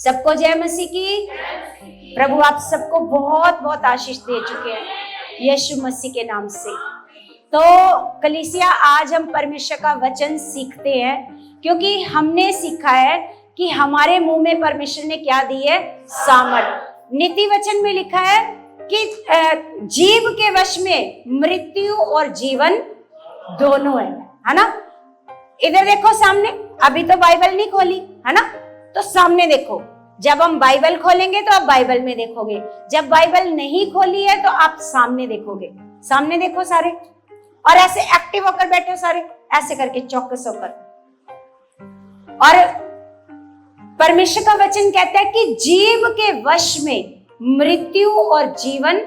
सबको जय मसीह की। प्रभु आप सबको बहुत बहुत आशीष दे चुके हैं यीशु मसीह के नाम से। तो कलीसिया, आज हम परमेश्वर का वचन सीखते हैं, क्योंकि हमने सीखा है कि हमारे मुंह में परमेश्वर ने क्या दी है? सामर्थ। नीति वचन में लिखा है कि जीव के वश में मृत्यु और जीवन दोनों है ना। इधर देखो सामने, अभी तो बाइबल नहीं खोली है ना, तो सामने देखो। जब हम बाइबल खोलेंगे तो आप बाइबल में देखोगे, जब बाइबल नहीं खोली है तो आप सामने देखोगे। सामने देखो सारे, और ऐसे एक्टिव होकर बैठो सारे, ऐसे करके चौकस होकर। और परमेश्वर का वचन कहता है कि जीव के वश में मृत्यु और जीवन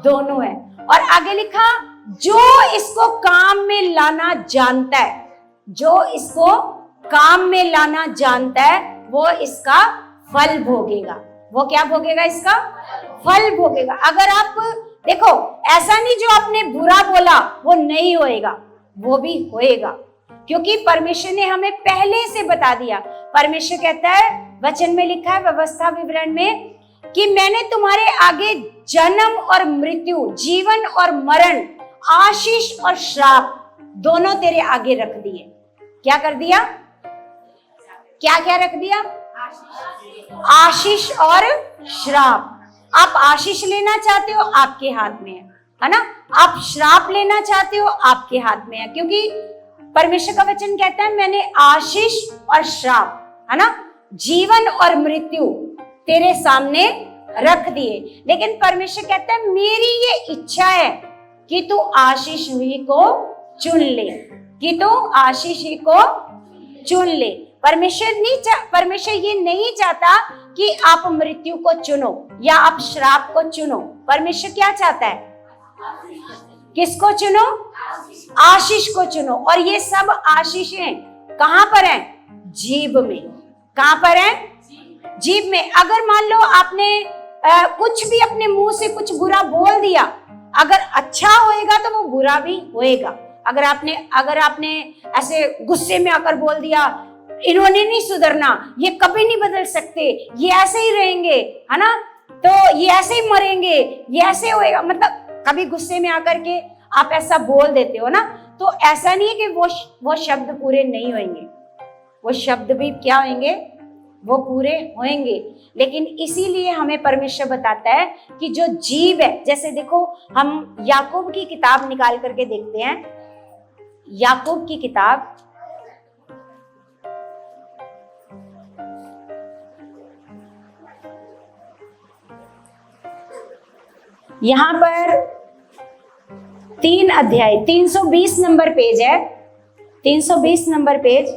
दोनों है। और आगे लिखा, जो इसको काम में लाना जानता है, जो इसको काम में लाना जानता है वो इसका फल भोगेगा। वो क्या भोगेगा? इसका फल भोगेगा। अगर आप देखो, ऐसा नहीं जो आपने बुरा बोला वो नहीं होएगा, वो भी होएगा, क्योंकि परमेश्वर ने हमें पहले से बता दिया। परमेश्वर कहता है, वचन में लिखा है व्यवस्था विवरण में, कि मैंने तुम्हारे आगे जन्म और मृत्यु, जीवन और मरण, आशीष और श्राप दोनों तेरे आगे रख दिए। क्या कर दिया? क्या क्या रख दिया? आशीष और श्राप। आप आशीष लेना चाहते हो, आपके हाथ में है ना। आप श्राप लेना चाहते हो, आपके हाथ में है, क्योंकि परमेश्वर का वचन कहता है मैंने आशीष और श्राप, है ना, जीवन और मृत्यु तेरे सामने रख दिए। लेकिन परमेश्वर कहता है मेरी ये इच्छा है कि तू आशीष ही को चुन ले, कि तू आशीष ही को चुन ले। परमेश्वर ये नहीं चाहता कि आप मृत्यु को चुनो या आप श्राप को चुनो। परमेश्वर क्या चाहता है? किसको चुनो? आशीष को चुनो। और ये सब आशीषें कहां पर हैं? जीभ में। कहां पर है? जीभ में। अगर मान लो आपने कुछ भी अपने मुंह से कुछ बुरा बोल दिया, अगर अच्छा होएगा तो वो बुरा भी होएगा। अगर आपने ऐसे गुस्से में आकर बोल दिया, इन्होंने नहीं सुधरना, ये कभी नहीं बदल सकते, ये ऐसे ही रहेंगे, है ना, तो ये ऐसे ही मरेंगे, ये ऐसे होएगा, मतलब कभी गुस्से में आकर के आप ऐसा बोल देते हो ना, तो ऐसा नहीं है कि वो शब्द पूरे नहीं होंगे, वो शब्द भी क्या होंगे? वो पूरे होंगे। लेकिन इसीलिए हमें परमेश्वर बताता है कि जो जीव है, जैसे देखो हम याकूब की किताब निकाल करके देखते हैं। याकूब की किताब, यहां पर 3 अध्याय 320 नंबर पेज है, 320 नंबर पेज।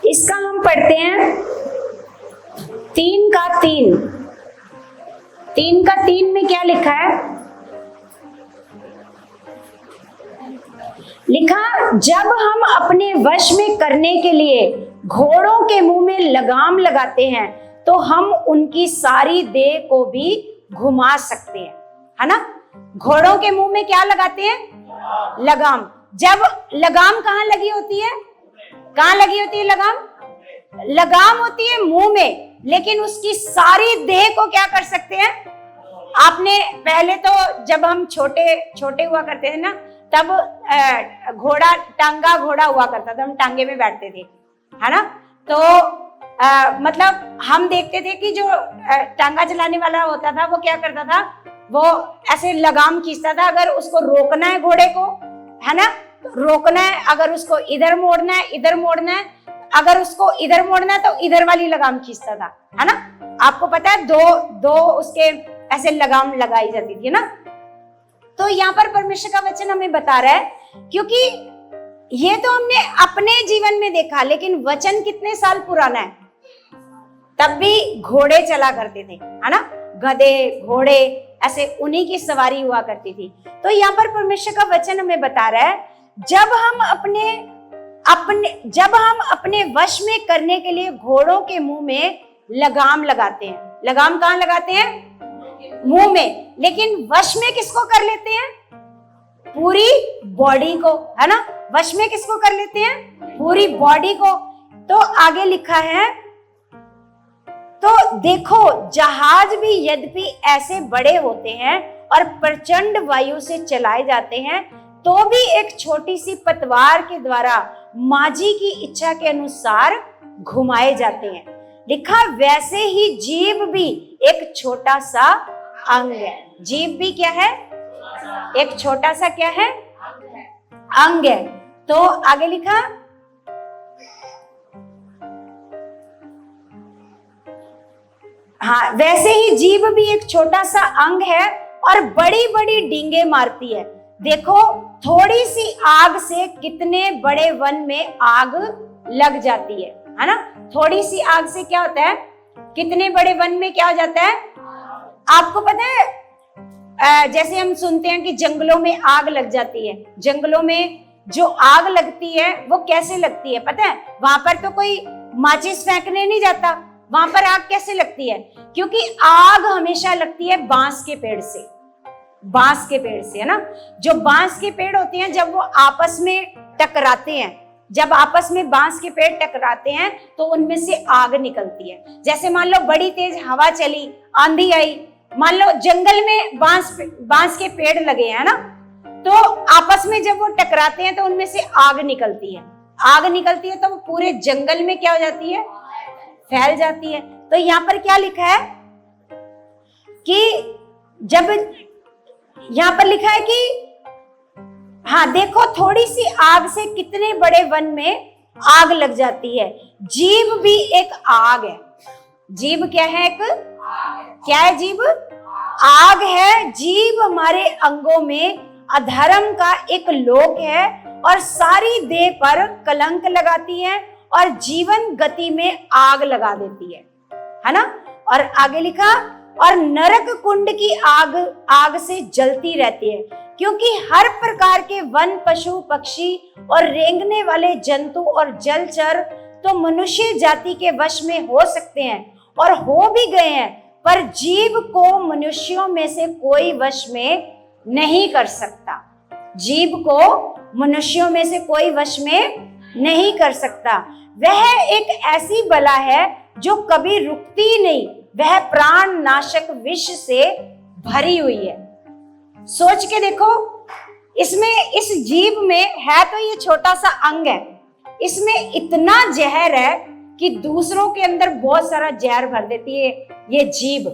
इसका हम पढ़ते हैं 3 का 3। 3 का 3 में क्या लिखा है? लिखा, जब हम अपने वश में करने के लिए घोड़ों के मुंह में लगाम लगाते हैं तो हम उनकी सारी देह को भी घुमा सकते हैं, है ना। घोड़ों के मुंह में क्या लगाते हैं? लगाम। जब लगाम कहाँ लगी होती है? कहाँ लगी होती है लगाम? लगाम होती है मुंह में, लेकिन उसकी सारी देह को क्या कर सकते हैं? आपने पहले तो जब हम छोटे हुआ करते थे ना, तब घोड़ा, टांगा घोड़ा हुआ करता था, हम टांगे में बैठते थे, है ना। तो मतलब हम देखते थे कि जो टांगा चलाने वाला होता था वो क्या करता था, वो ऐसे लगाम खींचता था। अगर उसको रोकना है घोड़े को, है ना, रोकना है, अगर उसको इधर मोड़ना है, इधर मोड़ना है, अगर उसको इधर मोड़ना है तो इधर वाली लगाम खींचता था, है ना। आपको पता है दो उसके ऐसे लगाम लगाई जाती थी ना। तो यहाँ पर परमेश्वर का वचन हमें बता रहा है, क्योंकि ये तो हमने अपने जीवन में देखा, लेकिन वचन कितने साल पुराना है। तब भी घोड़े चला करते थे, है ना, गधे घोड़े, ऐसे उन्हीं की सवारी हुआ करती थी। तो यहाँ पर परमेश्वर का वचन हमें बता रहा है, जब हम अपने वश में करने के लिए घोड़ों के मुंह में लगाम लगाते हैं। लगाम कहाँ लगाते हैं? मुंह में, लेकिन वश में किसको कर लेते हैं? पूरी बॉडी को, है ना। वश में किसको कर लेते हैं? पूरी बॉडी को। तो आगे लिखा है, तो देखो जहाज भी यद्यपि ऐसे बड़े होते हैं और प्रचंड वायु से चलाए जाते हैं, तो भी एक छोटी सी पतवार के द्वारा माझी की इच्छा के अनुसार घुमाए जाते हैं। लिखा वैसे ही जीव भी एक छोटा सा अंग है। जीव भी क्या है? एक छोटा सा क्या है? अंग है। तो आगे लिखा, हाँ, वैसे ही जीभ भी एक छोटा सा अंग है और बड़ी बड़ी डींगे मारती है। देखो थोड़ी सी आग से कितने बड़े वन में आग लग जाती है ना। थोड़ी सी आग से क्या होता है? कितने बड़े वन में क्या हो जाता है? आपको पता है, जैसे हम सुनते हैं कि जंगलों में आग लग जाती है। जंगलों में जो आग लगती है वो कैसे लगती है पता है? वहां पर तो कोई माचिस फेंकने नहीं जाता, वहां पर आग कैसे लगती है? क्योंकि आग हमेशा लगती है बांस के पेड़ से। बांस के पेड़ से, है ना। जो बांस के पेड़ होते हैं जब वो आपस में टकराते हैं, जब आपस में बांस के पेड़ टकराते हैं तो उनमें से आग निकलती है। जैसे मान लो बड़ी तेज हवा चली, आंधी आई, मान लो जंगल में बांस के पेड़ लगे हैं ना, तो आपस में जब वो टकराते हैं तो उनमें से आग निकलती है। आग निकलती है तो वो पूरे जंगल में क्या हो जाती है? फैल जाती है। तो यहाँ पर क्या लिखा है कि जब यहाँ पर लिखा है कि हाँ देखो थोड़ी सी आग से कितने बड़े वन में आग लग जाती है। जीभ भी एक आग है। जीभ क्या है? एक क्या है? जीभ आग है। जीभ हमारे अंगों में अधर्म का एक लोक है और सारी देह पर कलंक लगाती है और जीवन गति में आग लगा देती है ना। और आगे लिखा, और नरक कुंड की आग से जलती रहती है, क्योंकि हर प्रकार के वन, पशु, पक्षी और रेंगने वाले जंतु और जलचर तो मनुष्य जाति के वश में हो सकते हैं और हो भी गए हैं, पर जीव को मनुष्यों में से कोई वश में नहीं कर सकता। जीव को मनुष्यों में से कोई वश में नहीं कर सकता। वह एक ऐसी बला है जो कभी रुकती नहीं, वह प्राण नाशक विष से भरी हुई है। सोच के देखो, इसमें इस जीभ में है तो ये छोटा सा अंग है, इसमें इतना जहर है कि दूसरों के अंदर बहुत सारा जहर भर देती है ये जीभ,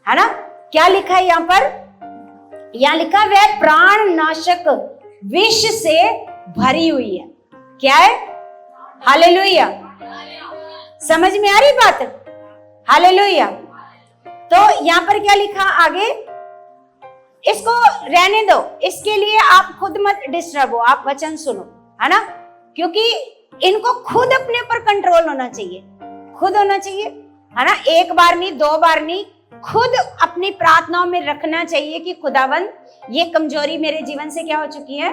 है ना। क्या लिखा है यहाँ पर? यहाँ लिखा वह प्राण नाशक विष से भरी हुई है। क्या है? हालेलुया। समझ में आ रही बात? हालेलुया। तो यहाँ पर क्या लिखा आगे? इसको रहने दो, इसके लिए आप खुद मत डिस्टर्ब हो, आप वचन सुनो, है ना। क्योंकि इनको खुद अपने ऊपर कंट्रोल होना चाहिए, खुद होना चाहिए, है ना। एक बार नहीं, दो बार नहीं, खुद अपनी प्रार्थनाओं में रखना चाहिए कि खुदावंद ये कमजोरी मेरे जीवन से क्या हो चुकी है?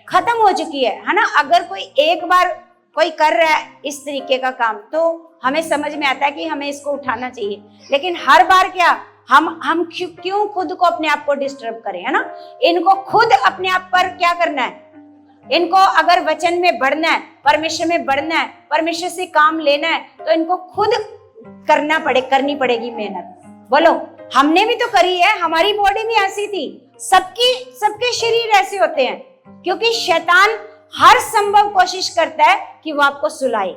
खत्म हो चुकी है ना। अगर कोई एक बार कोई कर रहा है इस तरीके का काम तो हमें समझ में आता है कि हमें इसको उठाना चाहिए, लेकिन हर बार क्या हम क्यों खुद को अपने आप को डिस्टर्ब करें, है ना। इनको खुद अपने आप पर क्या करना है? इनको अगर वचन में बढ़ना है, परमेश्वर में बढ़ना है, परमेश्वर से काम लेना है, तो इनको खुद करनी पड़ेगी मेहनत। बोलो, हमने भी तो करी है, हमारी बॉडी भी ऐसी थी, सबके शरीर ऐसे होते हैं, क्योंकि शैतान हर संभव कोशिश करता है कि वो आपको सुलाए,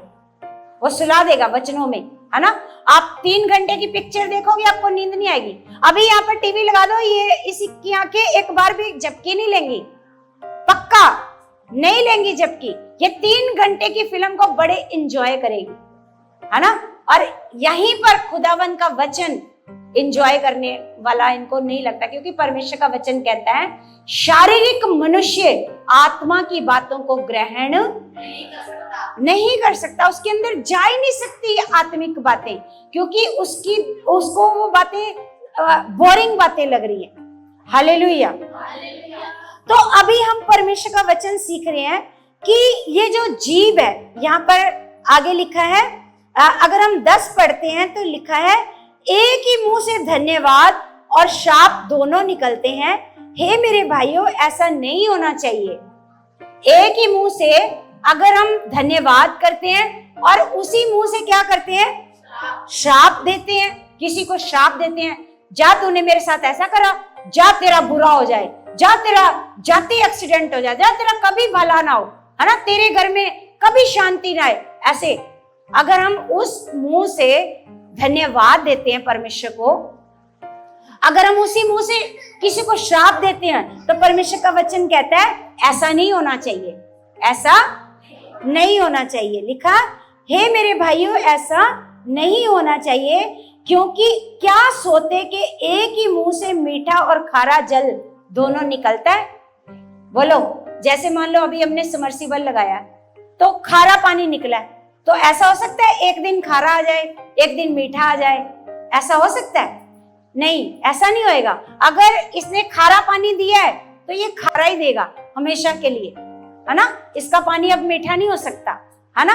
वो सुला देगा वचनों में, है ना। आप 3 घंटे की पिक्चर देखोगे आपको नींद नहीं आएगी। अभी यहाँ पर टीवी लगा दो, ये इसकी आंखें एक बार भी झपकी नहीं लेंगी, पक्का नहीं लेंगी झपकी। ये 3 घंटे की फिल्म को बड़े एंजॉय करेगी, है ना। और यहीं पर खुदावन का वचन एंजॉय करने वाला इनको नहीं लगता, क्योंकि परमेश्वर का वचन कहता है शारीरिक मनुष्य आत्मा की बातों को ग्रहण नहीं कर सकता, उसके अंदर जा ही नहीं सकती आत्मिक बातें, क्योंकि उसको वो बातें बोरिंग बातें लग रही है। हालेलुया। तो अभी हम परमेश्वर का वचन सीख रहे हैं कि ये जो जीभ है, यहाँ पर आगे लिखा है, अगर हम 10 पढ़ते हैं तो लिखा है एक ही मुंह से धन्यवाद और शाप दोनों निकलते हैं। हे मेरे भाइयों, ऐसा नहीं होना चाहिए। एक ही मुंह से अगर हम धन्यवाद करते हैं और उसी मुंह से क्या करते हैं, शाप देते हैं, किसी को शाप देते हैं, जा तूने मेरे साथ ऐसा करा, जा तेरा बुरा हो जाए, जा तेरा जाते एक्सीडेंट हो जाए, जा तेरा कभी भला ना हो, है ना, तेरे घर में कभी शांति ना आए। ऐसे अगर हम उस मुंह से धन्यवाद देते हैं परमेश्वर को, अगर हम उसी मुंह से किसी को श्राप देते हैं, तो परमेश्वर का वचन कहता है ऐसा नहीं होना चाहिए, ऐसा नहीं होना चाहिए। लिखा, हे मेरे भाइयों, ऐसा नहीं होना चाहिए, क्योंकि क्या सोते के एक ही मुंह से मीठा और खारा जल दोनों निकलता है। बोलो, जैसे मान लो अभी हमने समरसीबल लगाया तो खारा पानी निकला, तो ऐसा हो सकता है एक दिन खारा आ जाए, एक दिन मीठा आ जाए? ऐसा हो सकता है? नहीं, ऐसा नहीं होएगा। अगर इसने खारा पानी दिया है तो ये खारा ही देगा हमेशा के लिए, है ना, इसका पानी अब मीठा नहीं हो सकता, है ना।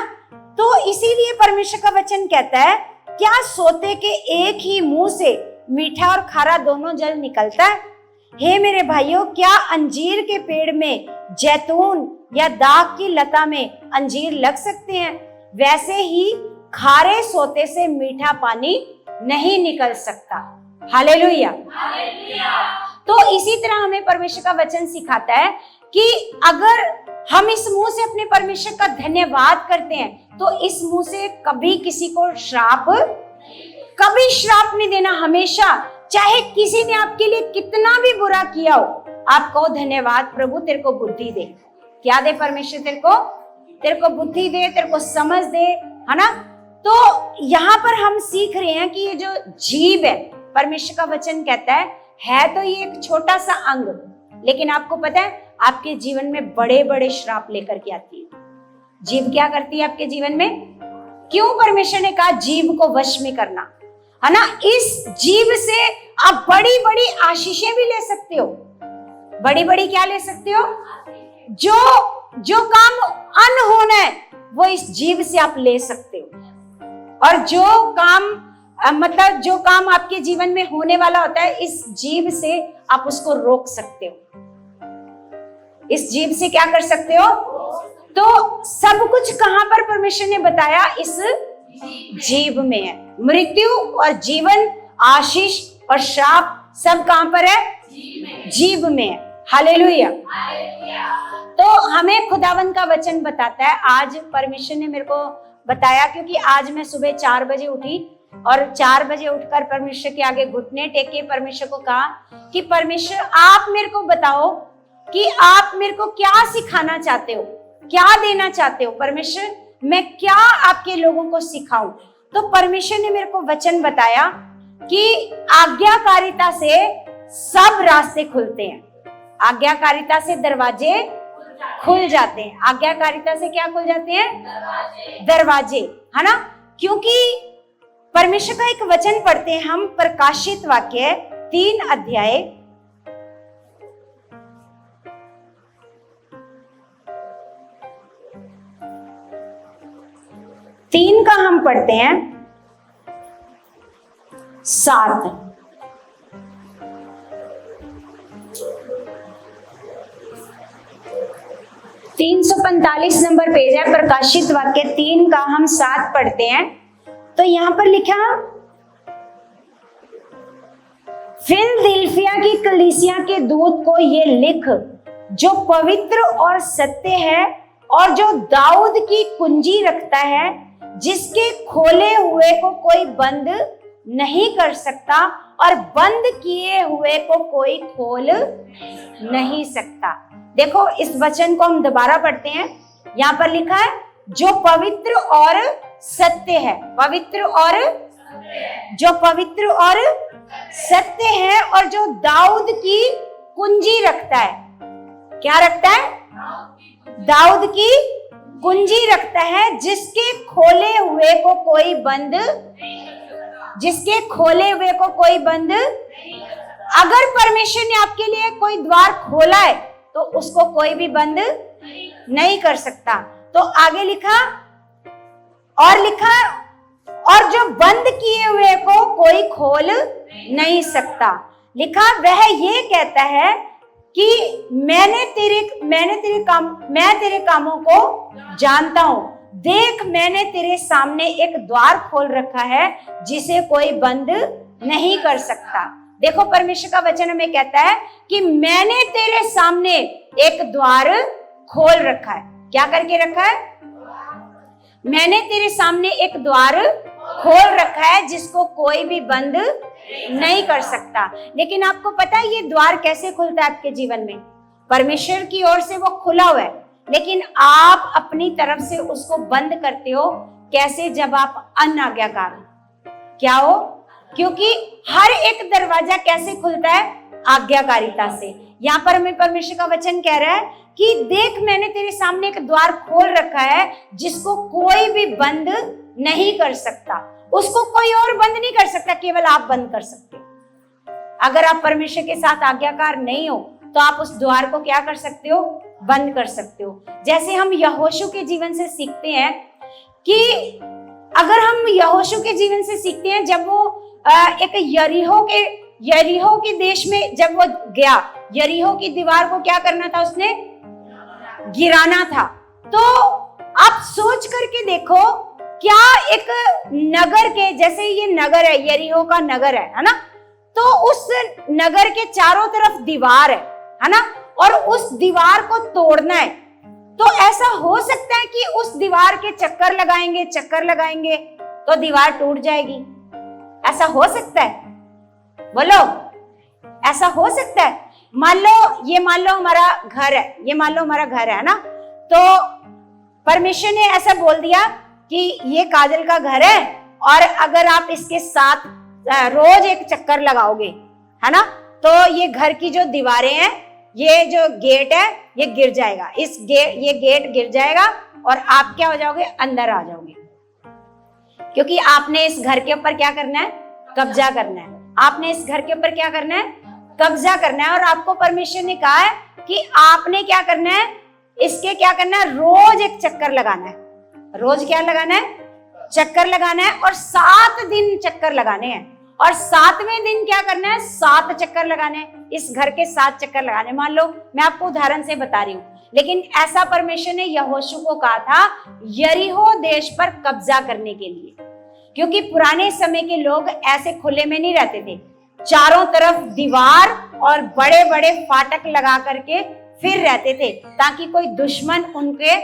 तो इसीलिए परमेश्वर का वचन कहता है, क्या सोते के एक ही मुंह से मीठा और खारा दोनों जल निकलता है? हे मेरे भाइयों, क्या अंजीर के पेड़ में जैतून या दाख की लता में अंजीर लग सकते हैं? वैसे ही खारे सोते से मीठा पानी नहीं निकल सकता। हालेलुया। तो इसी तरह हमें परमेश्वर का वचन सिखाता है कि अगर हम इस मुंह से अपने परमेश्वर का धन्यवाद करते हैं, तो इस मुंह से कभी किसी को कभी श्राप नहीं देना। हमेशा, चाहे किसी ने आपके लिए कितना भी बुरा किया हो, आप कहो धन्यवाद प्रभु, तेरे को बुद्धि दे। क्या दे परमेश्वर? तेरे को बुद्धि दे, तेरे को समझ दे, है ना। तो यहाँ पर हम सीख रहे हैं कि ये जो जीभ है, परमेश्वर का वचन कहता है तो ये एक छोटा सा अंग, लेकिन आपको पता है आपके जीवन में बड़े बड़े श्राप लेकर के आती है। जीभ क्या करती है आपके जीवन में? क्यों परमेश्वर ने कहा जीभ को वश में करना, है ना। इस जीभ से आप बड़ी बड़ी आशीषें भी ले सकते हो। बड़ी बड़ी क्या ले सकते हो? जो काम अनहोना है वो इस जीभ से आप ले सकते हो, और जो काम आपके जीवन में होने वाला होता है, इस जीभ से आप उसको रोक सकते हो। इस जीभ से क्या कर सकते हो? तो सब कुछ कहां पर परमेश्वर ने बताया? इस जीभ में है। मृत्यु और जीवन, आशीष और श्राप सब कहां पर है? जीभ में है। हालेलुया। तो हमें खुदावन का वचन बताता है। आज परमेश्वर ने मेरे को बताया, क्योंकि आज मैं सुबह 4 बजे उठी और 4 बजे उठकर परमेश्वर के आगे घुटने टेके परमेश्वर को कहा कि परमेश्वर, आप मेरे को बताओ कि आप मेरे को क्या सिखाना चाहते हो, क्या देना चाहते हो। परमेश्वर, मैं क्या आपके लोगों को सिखाऊं? तो परमेश्वर ने मेरे को वचन बताया कि आज्ञाकारिता से सब रास्ते खुलते हैं। आज्ञाकारिता से दरवाजे खुल जाते हैं। आज्ञाकारिता से क्या खुल जाते हैं? दरवाजे, है ना। क्योंकि परमेश्वर का एक वचन पढ़ते हैं हम, प्रकाशित वाक्य 3 अध्याय 3 का हम पढ़ते हैं 7। $345 नंबर पेज है, प्रकाशित वाक्य 3 का हम 7 पढ़ते हैं। तो यहां पर लिखा, फिलदिल्फिया की कलीसिया के दूत को ये लिख, जो पवित्र और सत्य है और जो दाऊद की कुंजी रखता है, जिसके खोले हुए को कोई बंद नहीं कर सकता और बंद किए हुए को कोई खोल नहीं सकता। देखो, इस वचन को हम दोबारा पढ़ते हैं। यहाँ पर लिखा है, जो पवित्र और सत्य है। पवित्र और जो पवित्र और सत्य है और जो दाऊद की कुंजी रखता है। क्या रखता है? दाऊद की कुंजी रखता है, जिसके खोले हुए को कोई बंद, जिसके खोले हुए को कोई बंद। अगर परमेश्वर ने आपके लिए कोई द्वार खोला है तो उसको कोई भी बंद नहीं कर सकता। तो आगे लिखा, और जो बंद किए हुए को कोई खोल नहीं सकता। लिखा वह ये कहता है कि मैं तेरे कामों को जानता हूं। देख मैंने तेरे सामने एक द्वार खोल रखा है जिसे कोई बंद नहीं कर सकता। देखो परमेश्वर का वचन हमें कहता है कि मैंने तेरे सामने एक द्वार खोल रखा है। क्या करके रखा है? मैंने तेरे सामने एक द्वार खोल रखा है जिसको कोई भी बंद नहीं कर सकता। लेकिन आपको पता है ये द्वार कैसे खुलता है आपके जीवन में? परमेश्वर की ओर से वो खुला हुआ है, लेकिन आप अपनी तरफ से उसको बंद करते हो। कैसे? जब आप अनाज्ञाकार हो। क्या हो? क्योंकि हर एक दरवाजा कैसे खुलता है? आज्ञाकारिता से। यहाँ पर हमें परमेश्वर का वचन कह रहा है कि देख मैंने तेरे सामने एक द्वार खोल रखा है जिसको कोई भी बंद नहीं कर सकता। उसको कोई और बंद नहीं कर सकता, केवल आप बंद कर सकते हो। अगर आप परमेश्वर के साथ आज्ञाकार नहीं हो तो आप उस द्वार को क्या कर सकते हो? बंद कर सकते हो। जैसे हम यहोशू के जीवन से सीखते हैं कि अगर हम यहोशू के जीवन से सीखते हैं, जब वो एक यरीहो के देश में जब वो गया, यरीहो की दीवार को क्या करना था? उसने गिराना था। तो आप सोच करके देखो, क्या एक नगर के, जैसे ये नगर है, यरीहो का नगर है ना, तो उस नगर के चारों तरफ दीवार है ना, और उस दीवार को तोड़ना है। तो ऐसा हो सकता है कि उस दीवार के चक्कर लगाएंगे तो दीवार टूट जाएगी। ऐसा हो सकता है? बोलो, ऐसा हो सकता है? मान लो हमारा घर है ना, तो परमेश्वर ने ऐसा बोल दिया कि ये काजल का घर है और अगर आप इसके साथ रोज एक चक्कर लगाओगे, है ना, तो ये घर की जो दीवारें हैं, ये जो गेट है, ये गिर जाएगा। ये गेट गिर जाएगा और आप क्या हो जाओगे? अंदर आ जाओगे। क्योंकि आपने इस घर के ऊपर क्या करना है? कब्जा करना है। आपने इस घर के ऊपर क्या करना है? कब्जा करना है। और आपको परमेश्वर ने कहा है कि आपने क्या करना है? इसके क्या करना है? रोज एक चक्कर लगाना है। रोज क्या लगाना है? चक्कर लगाना है। और 7 दिन चक्कर लगाने हैं। और 7वें दिन क्या करना है? 7 चक्कर लगाने हैं। इस घर के 7 चक्कर लगाने। मान लो मैं आपको उदाहरण से बता रही हूँ, लेकिन ऐसा परमेश्वर ने यहोशू को कहा था यरीहो देश पर कब्जा करने के लिए। क्योंकि पुराने समय के लोग ऐसे खुले में नहीं रहते थे, चारों तरफ दीवार और बड़े बड़े फाटक लगा करके फिर रहते थे, ताकि कोई दुश्मन उनके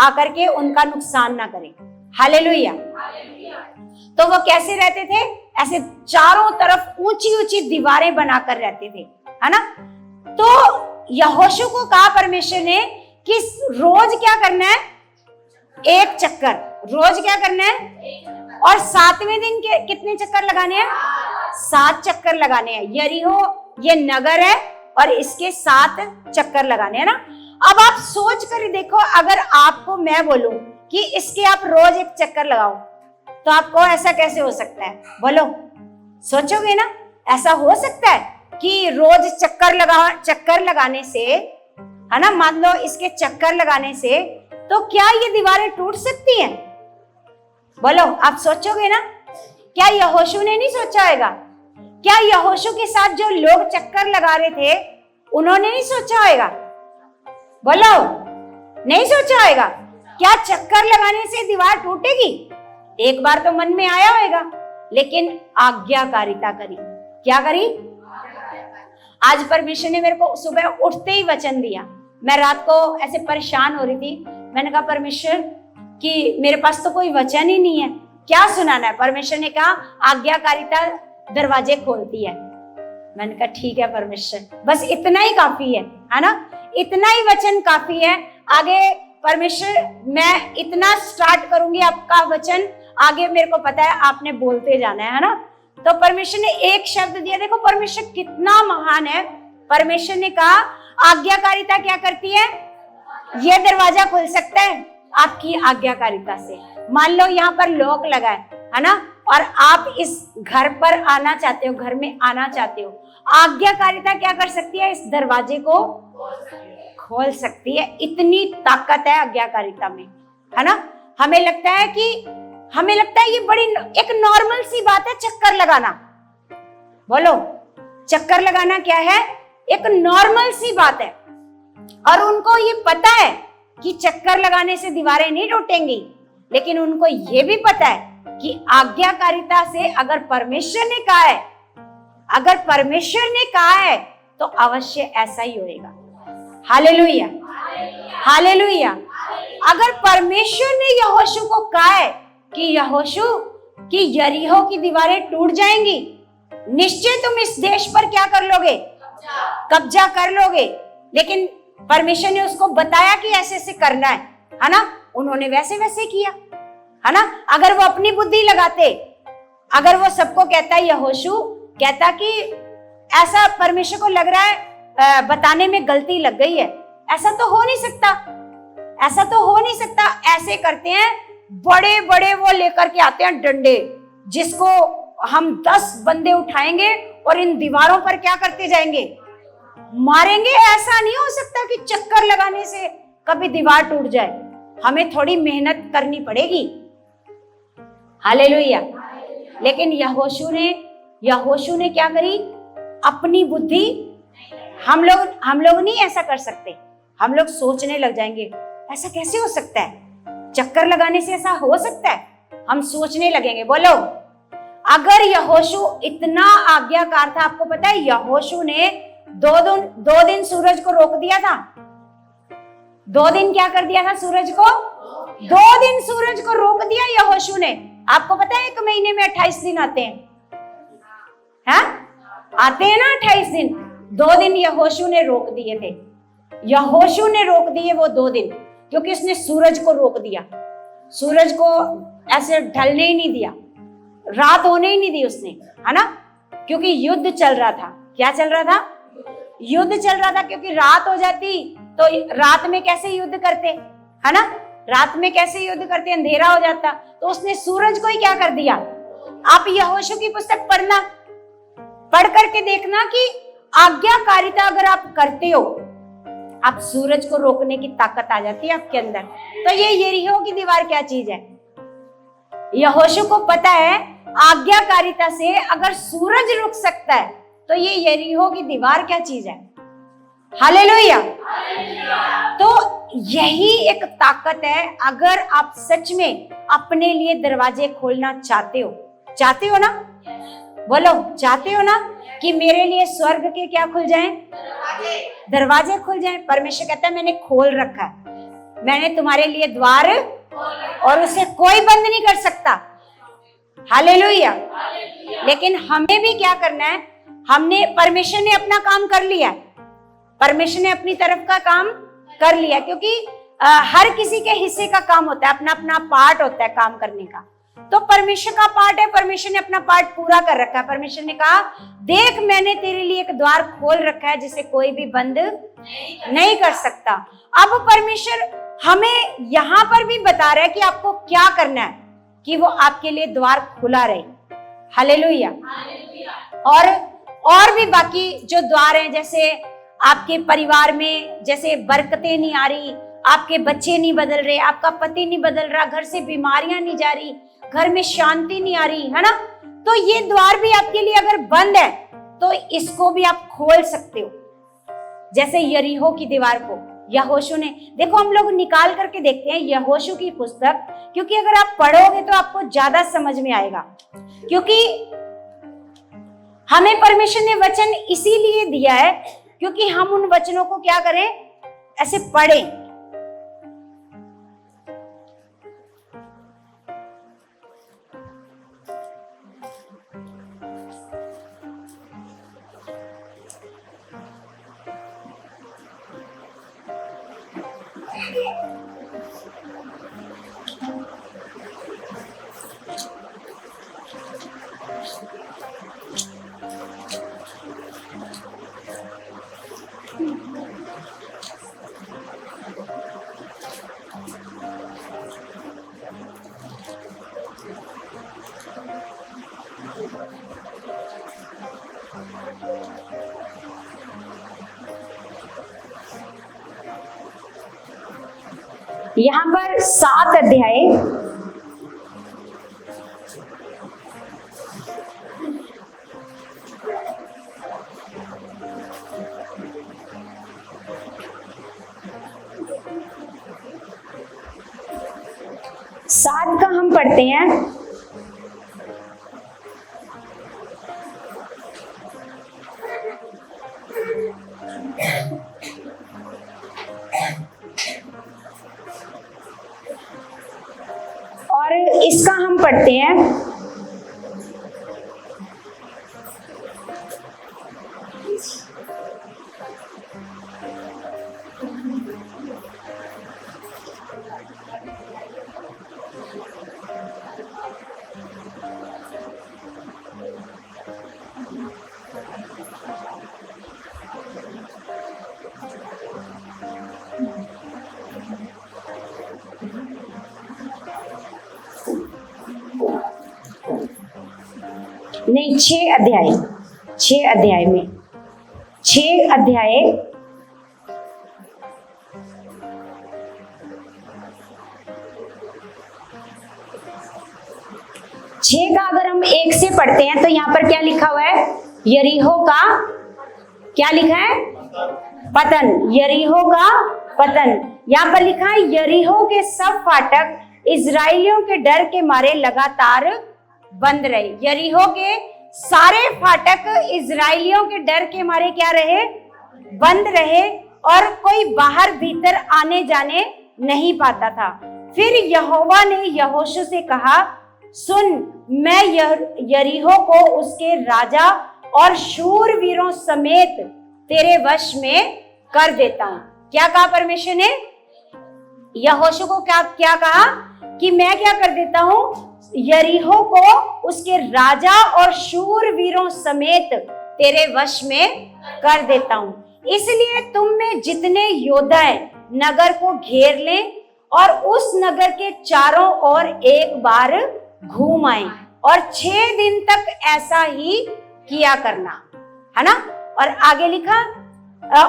आकर के उनका नुकसान ना करे। हालेलुया। तो वो कैसे रहते थे? ऐसे चारों तरफ ऊंची ऊंची दीवारें बनाकर रहते थे, है ना। तो यहोशू को कहा परमेश्वर ने कि रोज क्या करना है? एक चक्कर। रोज क्या करना है? और 7वें दिन के कितने चक्कर लगाने हैं? 7 चक्कर लगाने हैं। यरीहो ये नगर है और इसके 7 चक्कर लगाने हैं ना। अब आप सोच कर देखो, अगर आपको मैं बोलूं कि इसके आप रोज एक चक्कर लगाओ, तो आपको ऐसा कैसे हो सकता है? बोलो, सोचोगे ना? ऐसा हो सकता है कि रोज चक्कर लगाने से, है ना, मान लो इसके चक्कर लगाने से तो क्या ये दीवारें टूट सकती हैं? बोलो, आप सोचोगे ना? क्या यहोशू ने नहीं सोचा होगा? क्या यहोशू के साथ जो लोग चक्कर लगा रहे थे उन्होंने नहीं सोचा होगा? बोलो, नहीं सोचा होगा? क्या चक्कर लगाने से दीवार टूटेगी? एक बार तो मन में आया होगा, लेकिन आज्ञाकारिता करी। क्या करी? आज परमेश्वर ने मेरे को सुबह उठते ही वचन दिया। मैं रात को ऐसे परेशान हो रही थी। मैंने कहा परमेश्वर कि मेरे पास तो कोई वचन ही नहीं है, क्या सुनाना है? परमेश्वर ने कहा आज्ञाकारिता दरवाजे खोलती है। मैंने कहा ठीक है परमेश्वर, बस इतना ही काफी है ना, इतना ही वचन काफी है। आगे परमेश्वर मैं इतना स्टार्ट करूंगी आपका वचन, आगे मेरे को पता है आपने बोलते जाना है ना। तो परमेश्वर ने एक शब्द दिया। देखो परमेश्वर कितना महान है। परमेश्वर ने कहा आज्ञाकारिता क्या करती है? यह दरवाजा खुल सकता है आपकी आज्ञाकारिता से। मान लो यहाँ पर लॉक लगा है ना, और आप इस घर पर आना चाहते हो, घर में आना चाहते हो, आज्ञाकारिता क्या कर सकती है? इस दरवाजे को खोल सकती है। इतनी ताकत है आज्ञाकारिता में, है ना। हमें लगता है कि हमें लगता है ये बड़ी एक नॉर्मल सी बात है चक्कर लगाना। बोलो, चक्कर लगाना क्या है? एक नॉर्मल सी बात है। और उनको ये पता है कि चक्कर लगाने से दीवारें नहीं टूटेंगी, लेकिन उनको ये भी पता है कि आज्ञाकारिता से अगर परमेश्वर ने कहा है, अगर परमेश्वर ने कहा है तो अवश्य ऐसा ही होएगा। Hallelujah, hallelujah. अगर परमेश्वर ने यहोशू को कहा है कि यहोशू कि यरीहो की दीवारें टूट जाएंगी, निश्चय तुम इस देश पर क्या कर लोगे? कब्जा कर लोगे। लेकिन परमेश्वर ने उसको बताया कि ऐसे ऐसे करना है ना? उन्होंने वैसे वैसे किया, है ना? अगर वो अपनी बुद्धि लगाते, अगर वो सबको कहता है, यहोशू कहता कि ऐसा परमेश्वर को लग रहा है बताने में गलती लग गई है, ऐसा तो हो नहीं सकता, ऐसा तो हो नहीं सकता। ऐसे करते हैं, बड़े बड़े वो लेकर के आते हैं डंडे, जिसको हम 10 बंदे उठाएंगे और इन दीवारों पर क्या करते जाएंगे? मारेंगे। ऐसा नहीं हो सकता कि चक्कर लगाने से कभी दीवार टूट जाए। हमें थोड़ी मेहनत करनी पड़ेगी। हालेलुया। लेकिन यहोशू ने क्या करी? अपनी बुद्धि, हम लोग नहीं ऐसा कर सकते। हम लोग सोचने लग जाएंगे, ऐसा कैसे हो सकता है? चक्कर लगाने से ऐसा हो सकता है? हम सोचने लगेंगे। बोलो, अगर यहोशू इतना आज्ञाकार था, आपको पता है यहोशू ने 2 दिन सूरज को रोक दिया था। 2 दिन क्या कर दिया था सूरज को? 2 दिन सूरज को रोक दिया यहोशू ने। आपको पता है 1 महीने में 28 दिन आते हैं, आते हैं ना 28 दिन। 2 दिन यहोशू ने रोक दिए थे। यहोशू ने रोक दिए वो 2 दिन, क्योंकि उसने सूरज को रोक दिया। सूरज को ऐसे ढलने ही नहीं दिया, रात होने ही नहीं दी उसने, है ना? क्योंकि युद्ध चल रहा था। क्या चल रहा था? युद्ध चल रहा था। क्योंकि रात हो जाती तो रात में कैसे युद्ध करते, है ना? रात में कैसे युद्ध करते? अंधेरा हो जाता। तो उसने सूरज को ही क्या कर दिया? आप यहोशू की पुस्तक पढ़ना, पढ़ करके देखना कि आज्ञाकारिता अगर आप करते हो, आप सूरज को रोकने की ताकत आ जाती है आपके अंदर। तो ये यरीहो की दीवार क्या चीज है? यहोशू को पता है आज्ञाकारिता से अगर सूरज रुक सकता है, तो ये यरीहो की दीवार क्या चीज है? हालेलुया। तो यही एक ताकत है। अगर आप सच में अपने लिए दरवाजे खोलना चाहते हो ना? बोलो, चाहते हो ना कि मेरे लिए स्वर्ग के क्या खुल जाएं? दरवाजे खुल जाएं। परमेश्वर कहता है मैंने खोल रखा है, मैंने तुम्हारे लिए द्वार, और उसे कोई बंद नहीं कर सकता। हालेलुया। लेकिन हमें भी क्या करना है? परमेश्वर ने अपना काम कर लिया, परमेश्वर ने अपनी तरफ का काम कर लिया। क्योंकि हर किसी के हिस्से का काम होता है, अपना अपना पार्ट होता है काम करने का। तो परमेश्वर का पार्ट है, परमेश्वर ने अपना पार्ट पूरा कर रखा है। परमेश्वर ने कहा, देख मैंने तेरे लिए एक द्वार खोल रखा है जिसे कोई भी बंद नहीं कर सकता। अब परमेश्वर हमें यहाँ पर भी बता रहा है कि आपको क्या करना है, कि वो आपके लिए द्वार खुला रहे। हालेलुया। और भी बाकी जो द्वार हैं, जैसे आपके परिवार में जैसे बरकतें नहीं आ रही, आपके बच्चे नहीं बदल रहे, आपका पति नहीं बदल रहा, घर से बीमारियां नहीं जा रही, घर में शांति नहीं आ रही, है ना? तो ये द्वार भी आपके लिए अगर बंद है तो इसको भी आप खोल सकते हो। जैसे यरीहो की दीवार को यहोशू ने, देखो हम लोग निकाल करके देखते हैं यहोशू की पुस्तक, क्योंकि अगर आप पढ़ोगे तो आपको ज्यादा समझ में आएगा। क्योंकि हमें परमेश्वर ने वचन इसीलिए दिया है क्योंकि हम उन वचनों को क्या करें? ऐसे पढ़ें। यहाँ पर 7 अध्याय 7 का हम पढ़ते हैं। और इसका हम पढ़ते हैं। नहीं, 6 अध्याय, 6 अध्याय में 6 अध्याय 6 का अगर हम 1 से पढ़ते हैं तो यहाँ पर क्या लिखा हुआ है? यरीहो का क्या लिखा है? पतन। यरीहो का पतन। यहाँ पर लिखा है यरीहो के सब फाटक इजराइलियों के डर के मारे लगातार बंद रहे। यरीहो के सारे फाटक इजराइलियों के डर के मारे क्या रहे? बंद रहे, और कोई बाहर भीतर आने जाने नहीं पाता था। फिर यहोवा ने यहोशू से कहा, सुन, मैं यरीहो को उसके राजा और शूरवीरों समेत तेरे वश में कर देता हूं। क्या कहा परमेश्वर ने? यहोशू को क्या कहा कि मैं क्या कर देता हूं? यरीहो को उसके राजा और शूरवीरों समेत तेरे वश में कर देता हूं। इसलिए तुम में जितने योद्धा हैं नगर को घेर लें और उस नगर के चारों ओर एक बार घूम आए, और 6 दिन तक ऐसा ही किया करना, है ना। और आगे लिखा,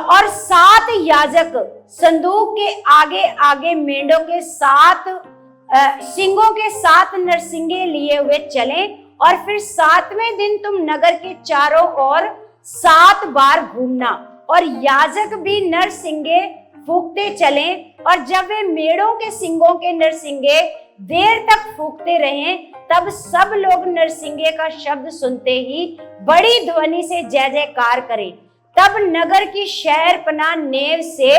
और 7 याजक संदूक के आगे आगे मेंढों के 7 सिंगों के 7 नरसिंगे लिए हुए चले, और फिर 7वें दिन तुम नगर के चारों ओर 7 बार घूमना, और याजक भी नरसिंगे फूंकते चले, और जब वे मेढ़ों के सिंगों के नरसिंगे देर तक फूंकते रहे, तब सब लोग नरसिंगे का शब्द सुनते ही बड़ी ध्वनि से जय जयकार करें। तब नगर की शहरपनाह नेव से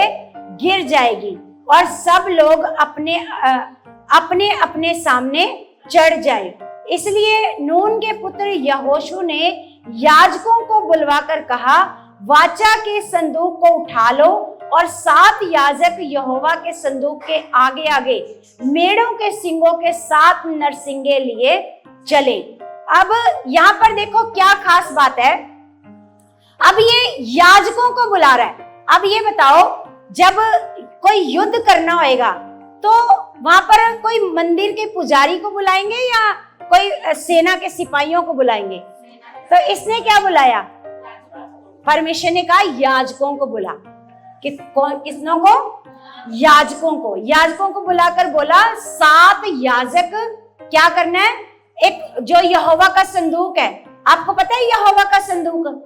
गिर जाएगी और सब लोग अपने अपने सामने चढ़ जाए। इसलिए नून के पुत्र यहोशू ने याजकों को बुलवाकर कहा, वाचा के संदूक को उठा लो, और 7 याजक यहोवा के संदूक के आगे आगे मेढ़ों के सिंगों के 7 नरसिंगे लिए चले। अब यहाँ पर देखो क्या खास बात है। अब ये याजकों को बुला रहा है। अब ये बताओ, जब कोई युद्ध करना होगा तो वहां पर कोई मंदिर के पुजारी को बुलाएंगे या कोई सेना के सिपाहियों को बुलाएंगे? तो इसने क्या बुलाया? परमेश्वर ने कहा याजकों को बुला। किसनों को? याजकों को। याजकों को बुलाकर बोला 7 याजक क्या करना है? एक जो यहोवा का संदूक है, आपको पता है यहोवा का संदूक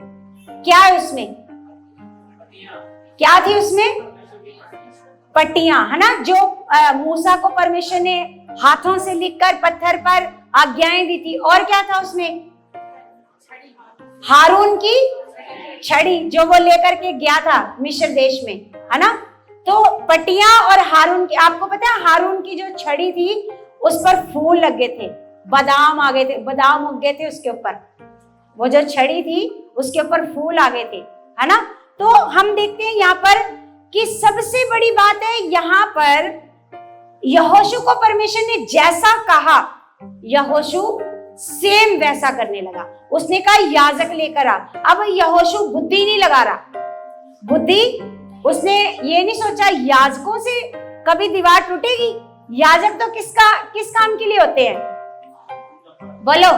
क्या है? उसमें क्या थी? उसमें पट्टियां, है ना, जो मूसा को परमेश्वर ने हाथों से लिखकर पत्थर पर आज्ञाएं दी थी। और क्या था उसमें? हारून की छड़ी, जो वो लेकर के गया था मिस्र देश में, है ना। तो पट्टियां और हारून की, आपको पता है हारून की जो छड़ी थी उस पर फूल लगे थे, बादाम आ गए थे, बादाम उग गए थे उसके ऊपर। वो जो छड़ी थी उसके ऊपर फूल आ गए थे, है ना। तो हम देखते हैं यहाँ पर कि सबसे बड़ी बात है, यहाँ पर यहोशू को परमेश्वर ने जैसा कहा यहोशू सेम वैसा करने लगा। उसने कहा याजक लेकर आ। अब यहोशू बुद्धि नहीं लगा रहा। बुद्धि, उसने ये नहीं सोचा याजकों से कभी दीवार टूटेगी। याजक तो किस काम के लिए होते हैं? बोलो,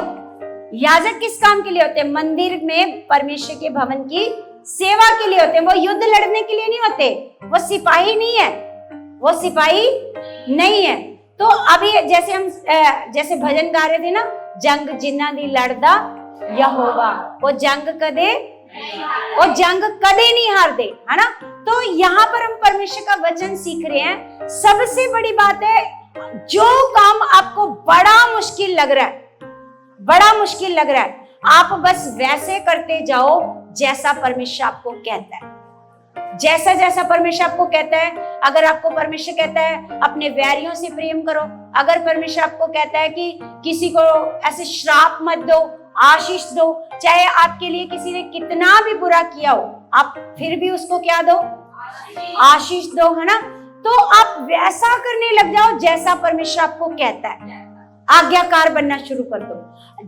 याजक किस काम के लिए होते हैं? मंदिर में परमेश्वर के भवन की सेवा के लिए होते हैं। वो युद्ध लड़ने के लिए नहीं होते। वो सिपाही नहीं है, वो सिपाही नहीं है। तो अभी जैसे भजन गा रहे थे ना, जंग जिन्ना दी लड़दा यहोवा, वो जंग कदे नहीं हार दे, है ना। तो यहाँ पर हम परमेश्वर का वचन सीख रहे हैं। सबसे बड़ी बात है जो काम आपको बड़ा मुश्किल लग रहा है, आप बस वैसे करते जाओ जैसा परमेश्वर आपको कहता है। जैसा जैसा परमेश्वर आपको कहता है, अगर आपको परमेश्वर कहता है अपने वैरियों से प्रेम करो, अगर परमेश्वर आपको कहता है कि किसी को ऐसे श्राप मत दो, आशीष दो, चाहे आपके लिए किसी ने कितना भी बुरा किया हो, आप फिर भी उसको क्या दो? आशीष दो, है ना? तो आप वैसा करने लग जाओ जैसा परमेश्वर आपको कहता है। आज्ञाकार बनना शुरू कर दो।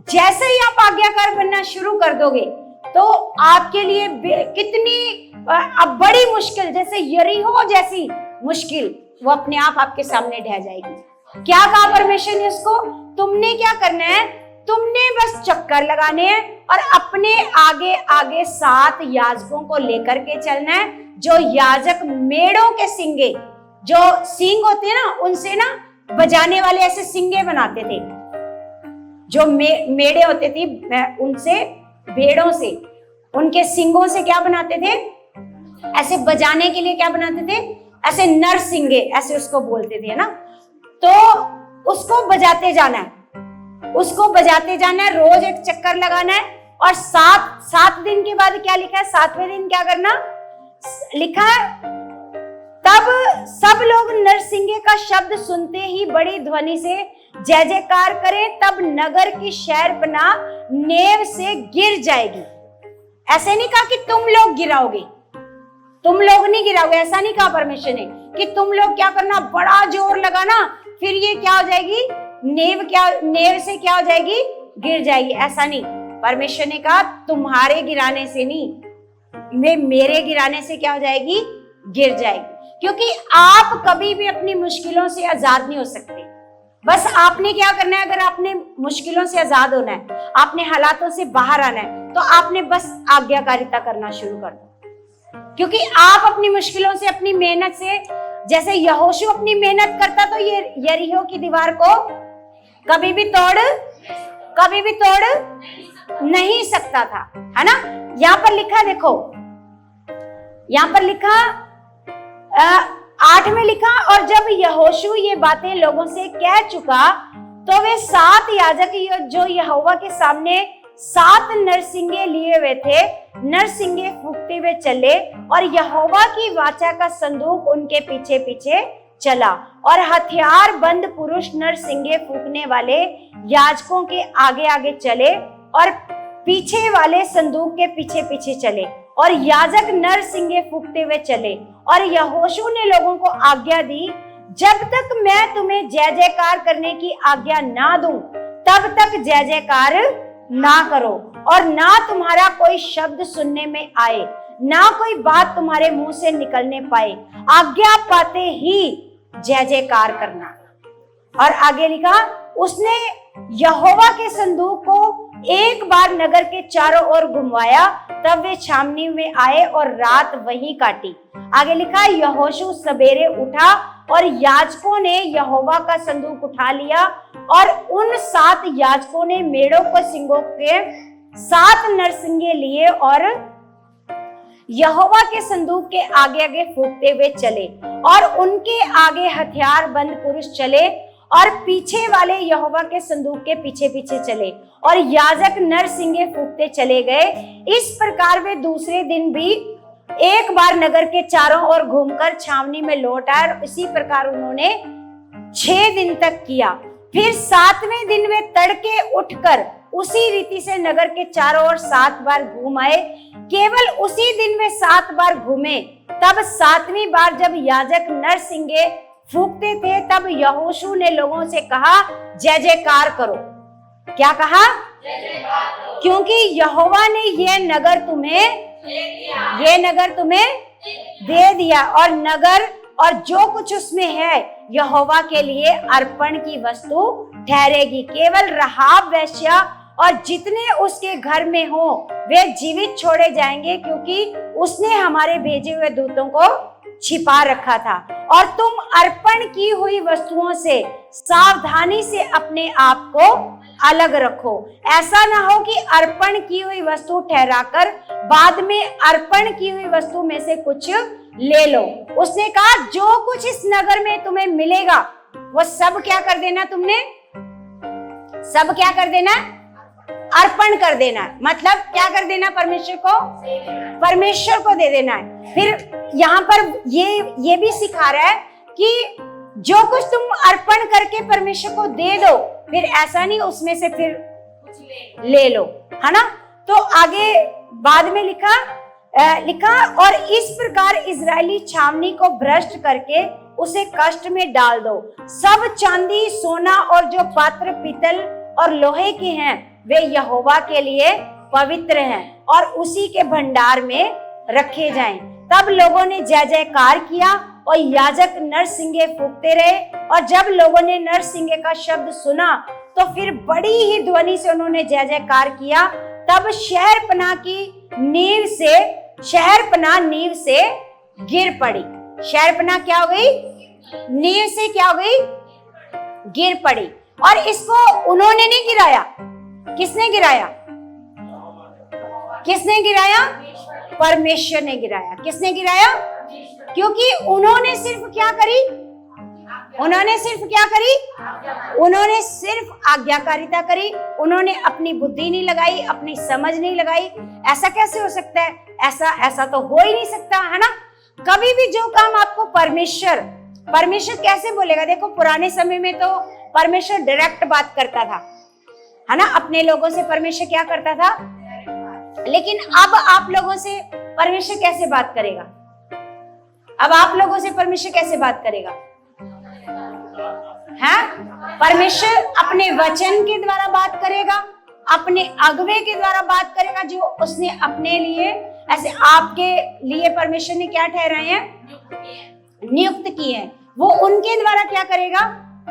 जैसे ही आप आज्ञाकार बनना शुरू कर दोगे तो आपके लिए कितनी बड़ी मुश्किल, जैसे यरीहो जैसी मुश्किल, वो अपने आप आपके सामने ढह जाएगी। क्या कहा परमेश्वर ने उसको? तुमने क्या करना है? तुमने बस चक्कर लगाने हैं और अपने आगे आगे 7 याजकों को लेकर के चलना है, जो याजक मेढ़ों के सिंगे, जो सींग होते हैं ना, उनसे ना बजाने वाले ऐसे सिंगे बनाते थे, जो मेढ़े होते थे उनसे, भेड़ों से, उनके सिंगों से क्या बनाते थे? ऐसे बजाने के लिए क्या बनाते थे? ऐसे नरसिंगे, ऐसे उसको बोलते थे ना। तो उसको बजाते जाना है, रोज एक चक्कर लगाना है। और 7 दिन के बाद क्या लिखा है? 7वें दिन क्या करना लिखा है? तब सब लोग नरसिंगे का शब्द सुनते ही बड़ी ध्वनि से जय जयकार करें, तब नगर की शहरपनाह नेव से गिर जाएगी। ऐसे नहीं कहा कि तुम लोग गिराओगे, तुम लोग नहीं गिराओगे, ऐसा नहीं कहा परमेश्वर ने कि तुम लोग क्या करना, बड़ा जोर लगाना, फिर ये क्या हो जाएगी, नेव से क्या हो जाएगी, गिर जाएगी। ऐसा नहीं, परमेश्वर ने कहा तुम्हारे गिराने से नहीं, मेरे गिराने से क्या हो जाएगी, गिर जाएगी। क्योंकि आप कभी भी अपनी मुश्किलों से आजाद नहीं हो सकते। बस आपने क्या करना है, अगर आपने मुश्किलों से आजाद होना है, आपने हालातों से बाहर आना है, तो आपने बस आज्ञाकारिता करना शुरू कर दो। क्योंकि आप अपनी मुश्किलों से, अपनी मेहनत से, जैसे यहोशू अपनी मेहनत करता तो ये यरीहो की दीवार को कभी भी तोड़ नहीं सकता था, है ना? यहाँ पर लिखा, देखो यहाँ पर लिखा 8 में लिखा, और जब यहोशू ये बातें लोगों से कह चुका तो वे 7 याजक जो यहोवा के सामने 7 नरसिंगे लिए हुए थे, नरसिंगे फूंकते हुए चले, और यहोवा की वाचा का संदूक उनके पीछे पीछे चला। और हथियार बंद पुरुष नरसिंगे फूंकने वाले याजकों के आगे आगे चले और पीछे वाले संदूक के पीछे पीछे चले, और याजक नरसिंगे फूंकते हुए चले। और यहोशू ने लोगों को आज्ञा दी, जब तक मैं तुम्हें जय जयकार करने की आज्ञा ना दूं, तब तक जय जयकार ना करो, और ना तुम्हारा कोई शब्द सुनने में आए, ना कोई बात तुम्हारे मुंह से निकलने पाए, आज्ञा पाते ही जय जयकार करना। और आगे लिखा, उसने यहोवा के संदूक को एक बार नगर के चारों ओर घुमाया, तब वे छावनी में आए और रात वहीं काटी। आगे लिखा, यहोशू सवेरे उठा और याजकों ने यहोवा का संदूक उठा लिया, और उन 7 याजकों ने मेढ़ों को सिंगों के 7 नरसिंगे लिए और यहोवा के संदूक के आगे आगे फूंकते हुए चले, और उनके आगे हथियार बंद पुरुष चले और पीछे वाले यहोवा के संदूक के पीछे पीछे चले, और याजक नरसिंगे फूंकते चले गए। इस प्रकार वे दूसरे दिन भी एक बार नगर के चारों ओर घूमकर छावनी में लौट आए, और इसी प्रकार उन्होंने 6 दिन तक किया। फिर 7वें दिन वे तड़के उठकर उसी रीति से नगर के चारों ओर 7 बार घूम आए। केवल उसी दिन वे 7 बार घूमे। तब 7वीं बार जब याजक नरसिंगे फूंकते थे, तब यहोशू ने लोगों से कहा, जय जयकार करो। क्या कहा? क्योंकि यहोवा ने यह नगर तुम्हें दे दिया, और नगर और जो कुछ उसमें है यहोवा के लिए अर्पण की वस्तु ठहरेगी। केवल राहाब वेश्या और जितने उसके घर में हो वे जीवित छोड़े जाएंगे, क्योंकि उसने हमारे भेजे हुए दूतों को छिपा रखा था। और तुम अर्पण की हुई वस्तुओं से सावधानी से अपने आप को अलग रखो। ऐसा ना हो कि अर्पण की हुई वस्तु ठहराकर बाद में अर्पण की हुई वस्तु में से कुछ ले लो। उसने कहा, जो कुछ इस नगर में तुम्हें मिलेगा वो सब क्या कर देना तुमने, सब क्या कर देना, अर्पण कर देना है। मतलब क्या कर देना, परमेश्वर को, परमेश्वर को दे देना है। फिर यहाँ पर ये भी सिखा रहा है कि जो कुछ तुम अर्पण करके परमेश्वर को दे दो, फिर ऐसा नहीं उसमें से फिर ले लो, है ना। तो आगे बाद में लिखा और इस प्रकार इजरायली छावनी को भ्रष्ट करके उसे कष्ट में डाल दो। सब चांदी, सोना और जो पात्र पीतल और लोहे के हैं वे यहोवा के लिए पवित्र हैं और उसी के भंडार में रखे जाएं। तब लोगों ने जय जयकार किया और याजक नरसिंगे फूंकते रहे। और जब लोगों ने नरसिंगे का शब्द सुना तो फिर बड़ी ही ध्वनि से उन्होंने जय जयकार किया। तब शहरपनाह नींव से गिर पड़ी। शहरपनाह क्या हो गई, नींव से क्या हो गई, गिर पड़ी। और इसको उन्होंने नहीं गिराया, किसने गिराया, किसने गिराया, परमेश्वर ने गिराया। किसने गिराया, क्योंकि उन्होंने सिर्फ क्या करी, उन्होंने सिर्फ क्या करी, उन्होंने सिर्फ आज्ञाकारिता करी। उन्होंने अपनी बुद्धि नहीं लगाई, अपनी समझ नहीं लगाई। ऐसा कैसे हो सकता है, ऐसा तो हो ही नहीं सकता, है ना। कभी भी जो काम आपको परमेश्वर कैसे बोलेगा। देखो पुराने समय में तो परमेश्वर डायरेक्ट बात करता था, है ना, अपने लोगों से परमेश्वर क्या करता था। लेकिन अब आप लोगों से परमेश्वर कैसे बात करेगा, अब आप लोगों से परमेश्वर कैसे बात करेगा, है। परमेश्वर अपने वचन के द्वारा बात करेगा, अपने अगुवे के द्वारा बात करेगा, जो उसने अपने लिए, ऐसे आपके लिए परमेश्वर ने क्या ठहराए हैं, नियुक्त किए हैं, वो उनके द्वारा क्या करेगा,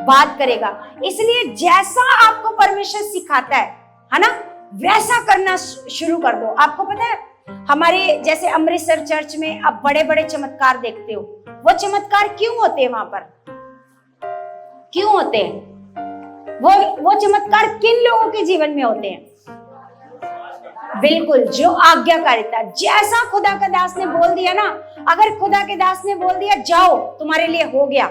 बात करेगा। इसलिए जैसा आपको परमेश्वर सिखाता है ना, वैसा करना शुरू कर दो। आपको पता है हमारे जैसे अमृतसर चर्च में आप बड़े बड़े चमत्कार देखते हो, वो चमत्कार क्यों होते हैं वहां पर, क्यों होते हैं, वो चमत्कार किन लोगों के जीवन में होते हैं, बिल्कुल जो आज्ञाकारिता, जैसा खुदा के दास ने बोल दिया ना, अगर खुदा के दास ने बोल दिया जाओ तुम्हारे लिए हो गया,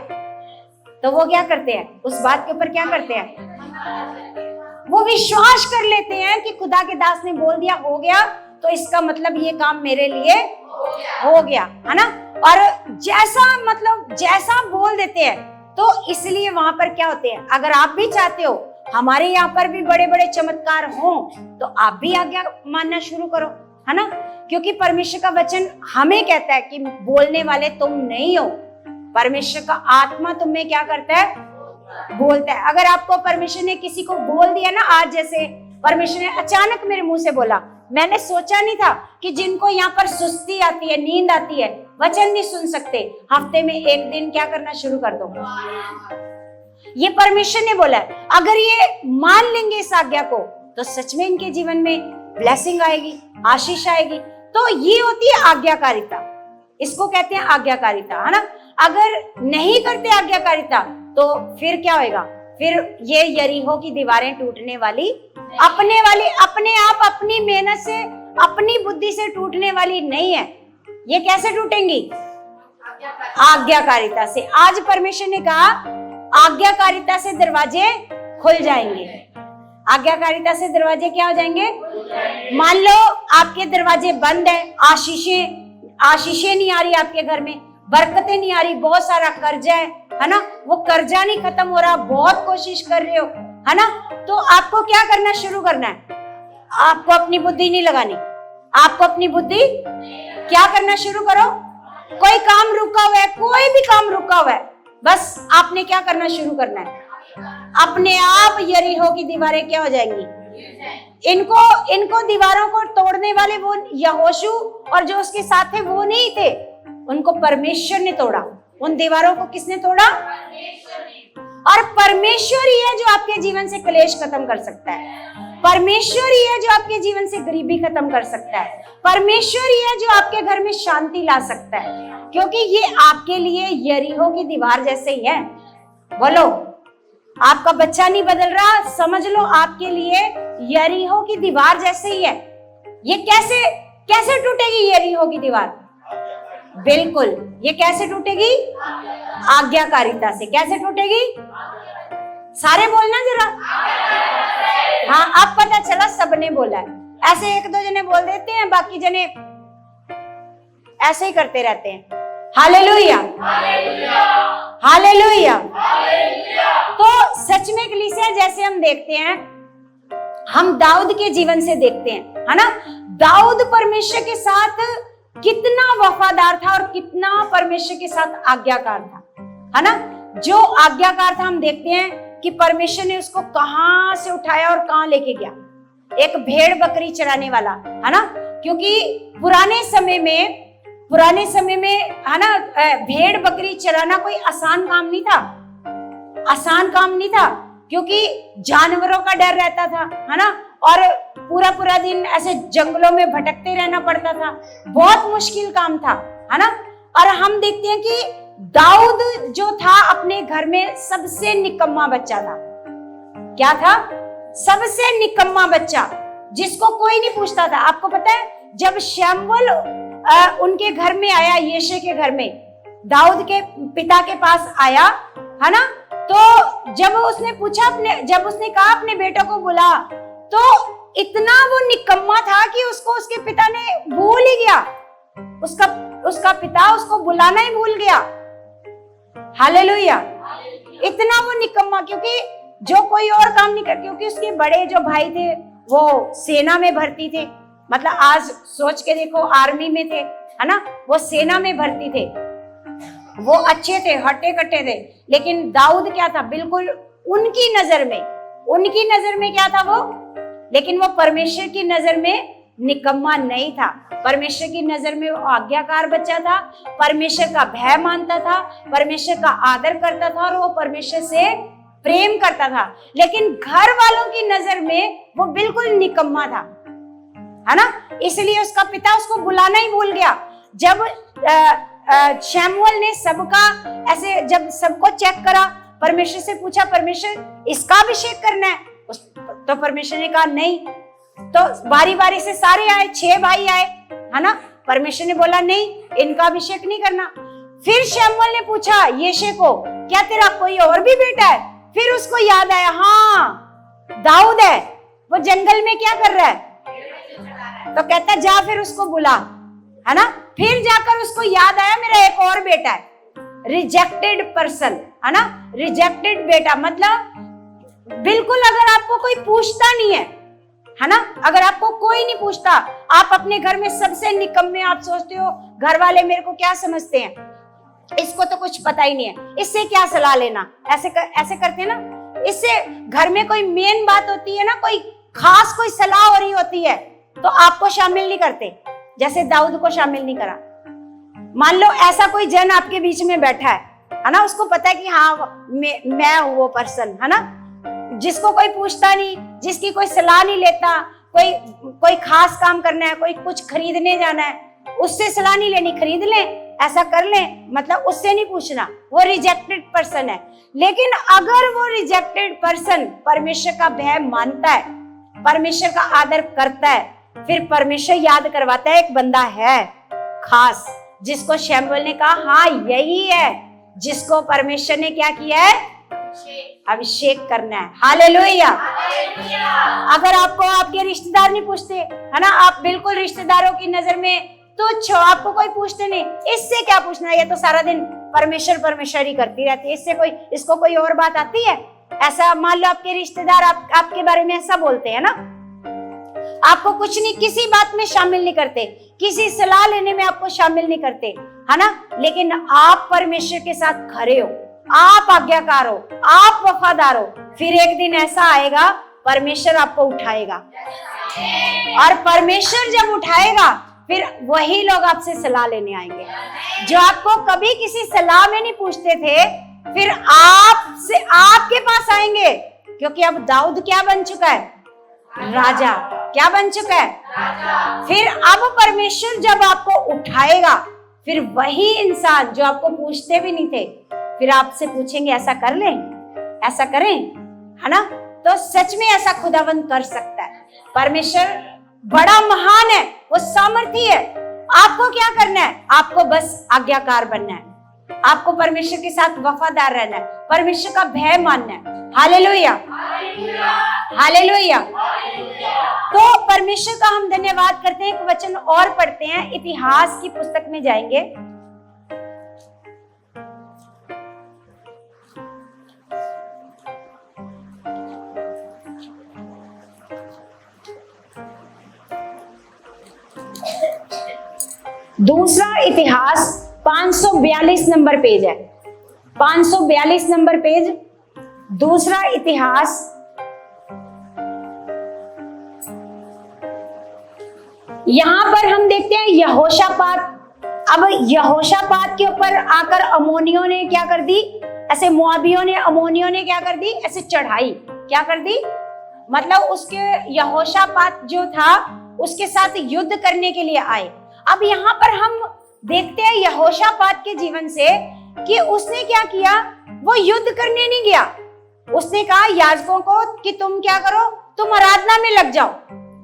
तो वो क्या करते हैं, उस बात के ऊपर क्या करते हैं, वो विश्वास कर लेते हैं कि खुदा के दास ने बोल दिया हो गया, तो इसका मतलब ये काम मेरे लिए हो गया, है ना। और जैसा बोल देते हैं, तो इसलिए वहां पर क्या होते हैं, अगर आप भी चाहते हो हमारे यहाँ पर भी बड़े बड़े चमत्कार हों, तो आप भी आज्ञा मानना शुरू करो, है ना। क्योंकि परमेश्वर का वचन हमें कहता है कि बोलने वाले तुम नहीं हो, परमेश्वर का आत्मा तुम में क्या करता है, बोलता है। अगर आपको परमेश्वर ने किसी को बोल दिया ना, आज जैसे परमेश्वर ने अचानक मेरे मुंह से बोला, मैंने सोचा नहीं था कि जिनको यहाँ पर सुस्ती आती है, नींद आती है, वचन नहीं सुन सकते, हफ्ते में एक दिन क्या करना शुरू कर दो, ये परमेश्वर ने बोला है। अगर ये मान लेंगे इस आज्ञा को, तो सच में इनके जीवन में ब्लेसिंग आएगी, आशीष आएगी। तो ये होती है आज्ञाकारिता, इसको कहते हैं आज्ञाकारिता, है ना। अगर नहीं करते आज्ञाकारिता, तो फिर क्या होगा, फिर ये यरीहो की दीवारें टूटने वाली, अपने आप अपनी मेहनत से, अपनी बुद्धि से टूटने वाली नहीं है। ये कैसे टूटेंगी, आज्ञाकारिता से। आज परमेश्वर ने कहा आज्ञाकारिता से दरवाजे खुल जाएंगे। आज्ञाकारिता से दरवाजे क्या हो जाएंगे, मान लो आपके दरवाजे बंद है, आशीषें नहीं आ रही आपके घर में, बरकतें नहीं आ रही, बहुत सारा कर्जा है ना, वो कर्जा नहीं खत्म हो रहा, बहुत कोशिश कर रहे हो, है ना। तो आपको क्या करना शुरू करना है, आपको अपनी बुद्धि नहीं लगानी, आपको अपनी बुद्धि क्या करना शुरू करो। कोई काम रुका हुआ है, कोई भी काम रुका हुआ है, बस आपने क्या करना शुरू करना है, अपने आप यरीहो की दीवारें क्या हो जाएंगी। इनको दीवारों को तोड़ने वाले वो यहोशू और जो उसके साथ थे वो नहीं थे, उनको परमेश्वर ने तोड़ा। उन दीवारों को किसने तोड़ा, और परमेश्वर ही है जो आपके जीवन से क्लेश खत्म कर सकता है, परमेश्वर ही है जो आपके जीवन से गरीबी खत्म कर सकता है, परमेश्वर ही है जो आपके घर में शांति ला सकता है, क्योंकि ये आपके लिए यरीहो की दीवार जैसे ही है। बोलो, आपका बच्चा नहीं बदल रहा, समझ लो आपके लिए यरीहो की दीवार जैसे ही है। ये कैसे टूटेगी यरीहो की दीवार, बिल्कुल। ये कैसे टूटेगी? आज्ञाकारिता से। कैसे टूटेगी? सारे बोलना जरा। हाँ, अब पता चला सबने बोला है। ऐसे एक दो जने बोल देते हैं, बाकी जने ऐसे ही करते रहते हैं। Hallelujah, hallelujah. तो सच में कलीसिया, जैसे हम देखते हैं, हम दाऊद के जीवन से देखते हैं, है ना? दाऊद परमेश्वर के साथ कितना वफादार था और कितना परमेश्वर के साथ आज्ञाकार था, है ना? जो आज्ञाकार था, हम देखते हैं कि परमेश्वर ने उसको कहां से उठाया और कहां लेके गया। एक भेड़ बकरी चराने वाला, है ना? क्योंकि पुराने समय में, है ना, भेड़ बकरी चराना कोई आसान काम नहीं था, क्योंकि जानवरों का डर रहता था, है ना? और पूरा पूरा दिन ऐसे जंगलों में भटकते रहना पड़ता था। बहुत मुश्किल काम था, है ना? और हम देखते हैं कि दाऊद जो था, अपने घर में सबसे निकम्मा बच्चा था। क्या था? सबसे निकम्मा बच्चा, जिसको कोई नहीं पूछता था। आपको पता है, जब शमूएल उनके घर में आया, यिशै के घर में, दाऊद के पिता के पास आया, है ना? तो जब उसने कहा अपने बेटों को बुला, तो इतना वो निकम्मा था कि उसके पिता ने भूल ही गया। उसका पिता उसको बुलाना ही भूल गया। हालेलुया। इतना वो निकम्मा, क्योंकि जो कोई और काम नहीं कर, क्योंकि उसके बड़े जो भाई थे वो सेना में भर्ती थे। मतलब आज सोच के देखो, आर्मी में थे, है ना? वो सेना में भर्ती थे, वो अच्छे थे, हट्टे कट्टे थे। लेकिन दाऊद क्या था? बिल्कुल उनकी नजर में क्या था वो? लेकिन वो परमेश्वर की नजर में निकम्मा नहीं था। परमेश्वर की नजर में वो आज्ञाकार बच्चा था, परमेश्वर का भय मानता था, परमेश्वर का आदर करता था, और वो परमेश्वर से प्रेम करता था। लेकिन घर वालों की नजर में वो बिल्कुल निकम्मा था, है ना? इसलिए उसका पिता उसको बुलाना ही भूल गया। जब शमूएल ने जब सबको चेक करा, परमेश्वर से पूछा, परमेश्वर इसका अभिषेक करना है? तो परमेश्वर ने कहा नहीं। तो बारी बारी से सारे आए, 6 भाई आए, है ना? परमेश्वर ने बोला नहीं, इनका अभिषेक नहीं करना। फिर शमूएल ने पूछा यिशै को, क्या तेरा कोई और भी बेटा है? फिर उसको याद आया, हाँ दाऊद है, वो जंगल में क्या कर रहा है? तो कहता जा फिर उसको बुला, है ना? फिर जाकर उसको याद आया, मेरा एक और बेटा है, रिजेक्टेड पर्सन, है ना? रिजेक्टेड बेटा, मतलब बिल्कुल अगर आपको कोई पूछता नहीं है ना? अगर आपको कोई नहीं पूछता, आप अपने घर में सबसे निकम्मे, आप सोचते हो घर वाले मेरे को क्या समझते हैं, इसको तो कुछ पता ही नहीं है, इससे क्या सलाह लेना, ऐसे करते हैं ना? इससे घर में कोई मेन बात होती है ना, कोई खास कोई सलाह हो रही होती है, तो आपको शामिल नहीं करते, जैसे दाऊद को शामिल नहीं करा। मान लो ऐसा कोई जन आपके बीच में बैठा है ना? उसको पता है कि हाँ मैं हूं वो पर्सन, है ना? जिसको कोई पूछता नहीं, जिसकी कोई सलाह नहीं लेता, कोई खास काम करना है, कोई कुछ खरीदने जाना है, उससे सलाह नहीं लेनी, खरीद ले, ऐसा कर ले, मतलब उससे नहीं पूछना, वो रिजेक्टेड पर्सन है। लेकिन अगर वो रिजेक्टेड पर्सन परमेश्वर का भय मानता है, परमेश्वर का आदर करता है, फिर परमेश्वर याद करवाता है, एक बंदा है खास, जिसको शमूएल ने कहा हाँ यही है जिसको परमेश्वर ने क्या किया है? अभिषेक करना है। हालेलुया। अगर आपको आपके रिश्तेदार नहीं पूछते, है ना, आप बिल्कुल रिश्तेदारों की नजर में तुच्छ हो, आपको कोई पूछते नहीं, इससे क्या पूछना है, ये तो सारा दिन परमेश्वर ही करती रहती है, इसको कोई और बात आती है? ऐसा मान लो आपके रिश्तेदार आपके बारे में ऐसा बोलते हैं ना, आपको कुछ नहीं, किसी बात में शामिल नहीं करते, किसी सलाह लेने में आपको शामिल नहीं करते, है ना? लेकिन आप परमेश्वर के साथ खड़े हो, आप आज्ञाकार हो, आप वफादार हो, फिर एक दिन ऐसा आएगा परमेश्वर आपको उठाएगा, और परमेश्वर जब उठाएगा फिर वही लोग आपसे सलाह लेने आएंगे जो आपको कभी किसी सलाह में नहीं पूछते थे, फिर आपके पास आएंगे, क्योंकि अब दाऊद क्या बन चुका है? राजा। क्या बन चुका है? राजा। फिर अब परमेश्वर जब आपको उठाएगा, फिर वही इंसान जो आपको पूछते भी नहीं थे, फिर आपसे पूछेंगे ऐसा कर लें, ऐसा करें, है ना? तो सच में ऐसा खुदावंद कर सकता है। परमेश्वर बड़ा महान है, वो सामर्थी है। आपको क्या करना है? आपको बस आज्ञाकार बनना है, आपको परमेश्वर के साथ वफादार रहना है, परमेश्वर का भय मानना है। Hallelujah, hallelujah. तो परमेश्वर का हम धन्यवाद करते हैं। एक वचन और पढ़ते हैं, इतिहास की पुस्तक में जाएंगे। दूसरा इतिहास 542 नंबर पेज है, 542 नंबर पेज, दूसरा इतिहास। यहां पर हम देखते हैं यहोशापात। अब यहोशापात के ऊपर आकर अमोनियों ने क्या कर दी? ऐसे मोआबियों ने, अमोनियों ने क्या कर दी? ऐसे चढ़ाई क्या कर दी? मतलब उसके यहोशापात जो था उसके साथ युद्ध करने के लिए आए। अब यहाँ पर हम देखते हैं यहोशापात के जीवन से कि उसने क्या किया? वो युद्ध करने नहीं गया। उसने कहा याजकों को कि तुम क्या करो? तुम आराधना में लग जाओ।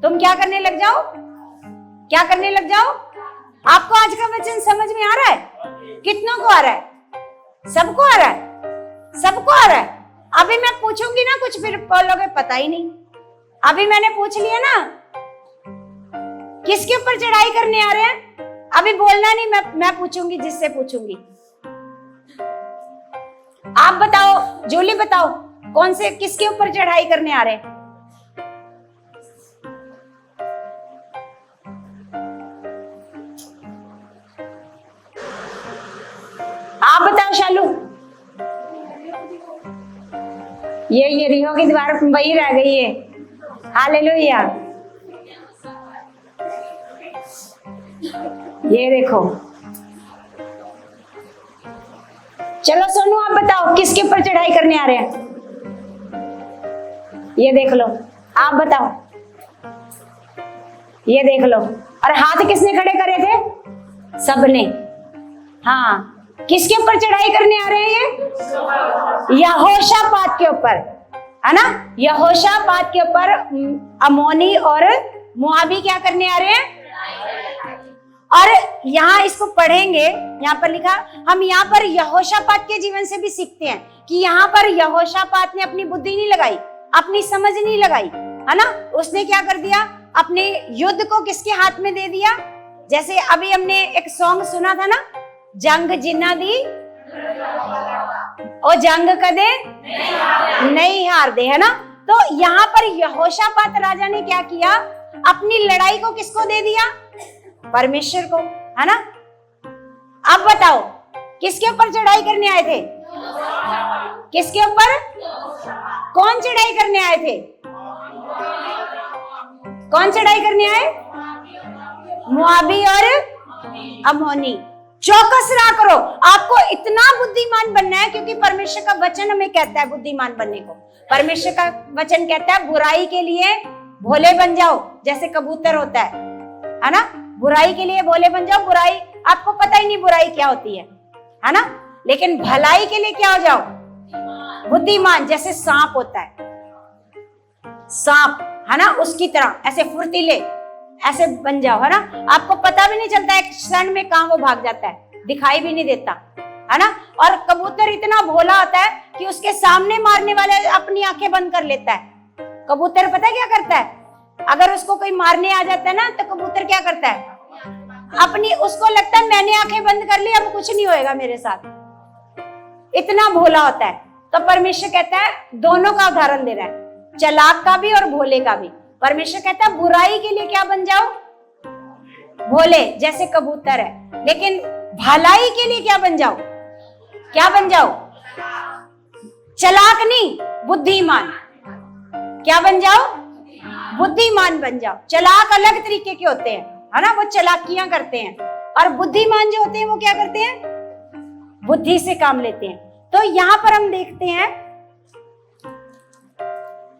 तुम क्या करने लग जाओ? क्या करने लग जाओ? आपको आज का वचन समझ में आ रहा है? कितनों को आ रहा है? सबको आ रहा है? सबको आ रहा है? अभी मैं पूछूंगी ना कुछ, फिर बोलोगे पता ही नहीं। अभी मैंने पूछ लिया ना, किसके ऊपर चढ़ाई करने आ रहे हैं? अभी बोलना नहीं, मैं पूछूंगी, जिससे पूछूंगी। आप बताओ, जूली बताओ, कौन से, किसके ऊपर चढ़ाई करने आ रहे हैं? आप बताओ शालू। ये रिहो की दीवार वही रह गई है। हालेलुया। ये देखो, चलो सोनू आप बताओ किसके ऊपर चढ़ाई करने आ रहे हैं? ये देख लो, आप बताओ, ये देख लो। और हाथ किसने खड़े करे थे? सबने। हाँ, किसके ऊपर चढ़ाई करने आ रहे हैं ये? यहोशापात के ऊपर, है ना? यहोशापात के ऊपर अमोनी और मोआबी क्या करने आ रहे हैं? और यहाँ इसको पढ़ेंगे, यहाँ पर लिखा, हम यहाँ पर यहोशापात के जीवन से भी सीखते हैं कि यहाँ पर यहोशापात ने अपनी बुद्धि नहीं लगाई, अपनी समझ नहीं लगाई, है ना? उसने क्या कर दिया? अपने युद्ध को किसके हाथ में दे दिया? जैसे अभी हमने एक सॉन्ग सुना था ना, जंग जिन्ना दी और जंग कदे नहीं हार दे, है ना? तो यहाँ पर यहोशापात राजा ने क्या किया? अपनी लड़ाई को किसको दे दिया? परमेश्वर को, है ना? अब बताओ किसके ऊपर चढ़ाई करने आए थे? किसके ऊपर? कौन चढ़ाई करने आए थे? कौन चढ़ाई करने आए? मोआबी और अमोनी। चौकस रहा करो, आपको इतना बुद्धिमान बनना है, क्योंकि परमेश्वर का वचन हमें कहता है बुद्धिमान बनने को। परमेश्वर का वचन कहता है बुराई के लिए भोले बन जाओ, जैसे कबूतर होता है ना? बुराई के लिए भोले बन जाओ। बुराई, आपको पता ही नहीं बुराई क्या होती है ना? लेकिन भलाई के लिए क्या हो जाओ? बुद्धिमान। जैसे सांप होता है, सांप, है ना? उसकी तरह ऐसे फुर्तीले ऐसे बन जाओ, है ना? आपको पता भी नहीं चलता, एक क्षण में कहां वो भाग जाता है, दिखाई भी नहीं देता, है ना? और कबूतर इतना भोला होता है कि उसके सामने मारने वाले अपनी आंखें बंद कर लेता है। कबूतर पता है क्या करता है? अगर उसको कोई मारने आ जाता है ना, तो कबूतर क्या करता है? अपनी, उसको लगता है मैंने आंखें बंद कर ली, अब कुछ नहीं होएगा मेरे साथ। इतना भोला होता है। तो परमेश्वर कहता है, दोनों का उदाहरण दे रहा है, चालाक का भी और भोले का भी। परमेश्वर कहता है बुराई के लिए क्या बन जाओ? भोले, जैसे कबूतर है। लेकिन भलाई के लिए क्या बन जाओ? क्या बन जाओ? चालाक नहीं, बुद्धिमान। क्या बन जाओ? बुद्धिमान बन जाओ। चालाक अलग तरीके के होते हैं, है ना? वो चालाकियां करते हैं। और बुद्धिमान जो होते हैं वो क्या करते हैं? बुद्धि से काम लेते हैं। तो यहां पर हम देखते हैं,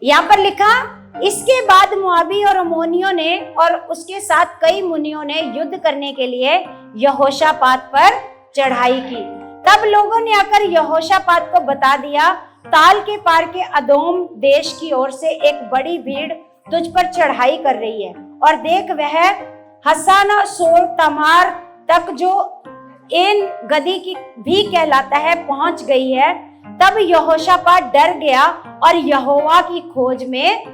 यहां पर लिखा, इसके बाद मोआबी और अमोनियों ने और उसके साथ कई मुनियों ने युद्ध करने के लिए यहोशापात पर चढ़ाई की। तब लोगों ने आकर यहोशापात को बता दिया, ताल के पार के अदोम देश की ओर से एक बड़ी भीड़ तुझ पर चढ़ाई कर रही है, और देख वह हसाना सोर तमार तक जो एन गदी की भी कहलाता है पहुंच गई है। तब यहोशापात डर गया और यहोवा की खोज में,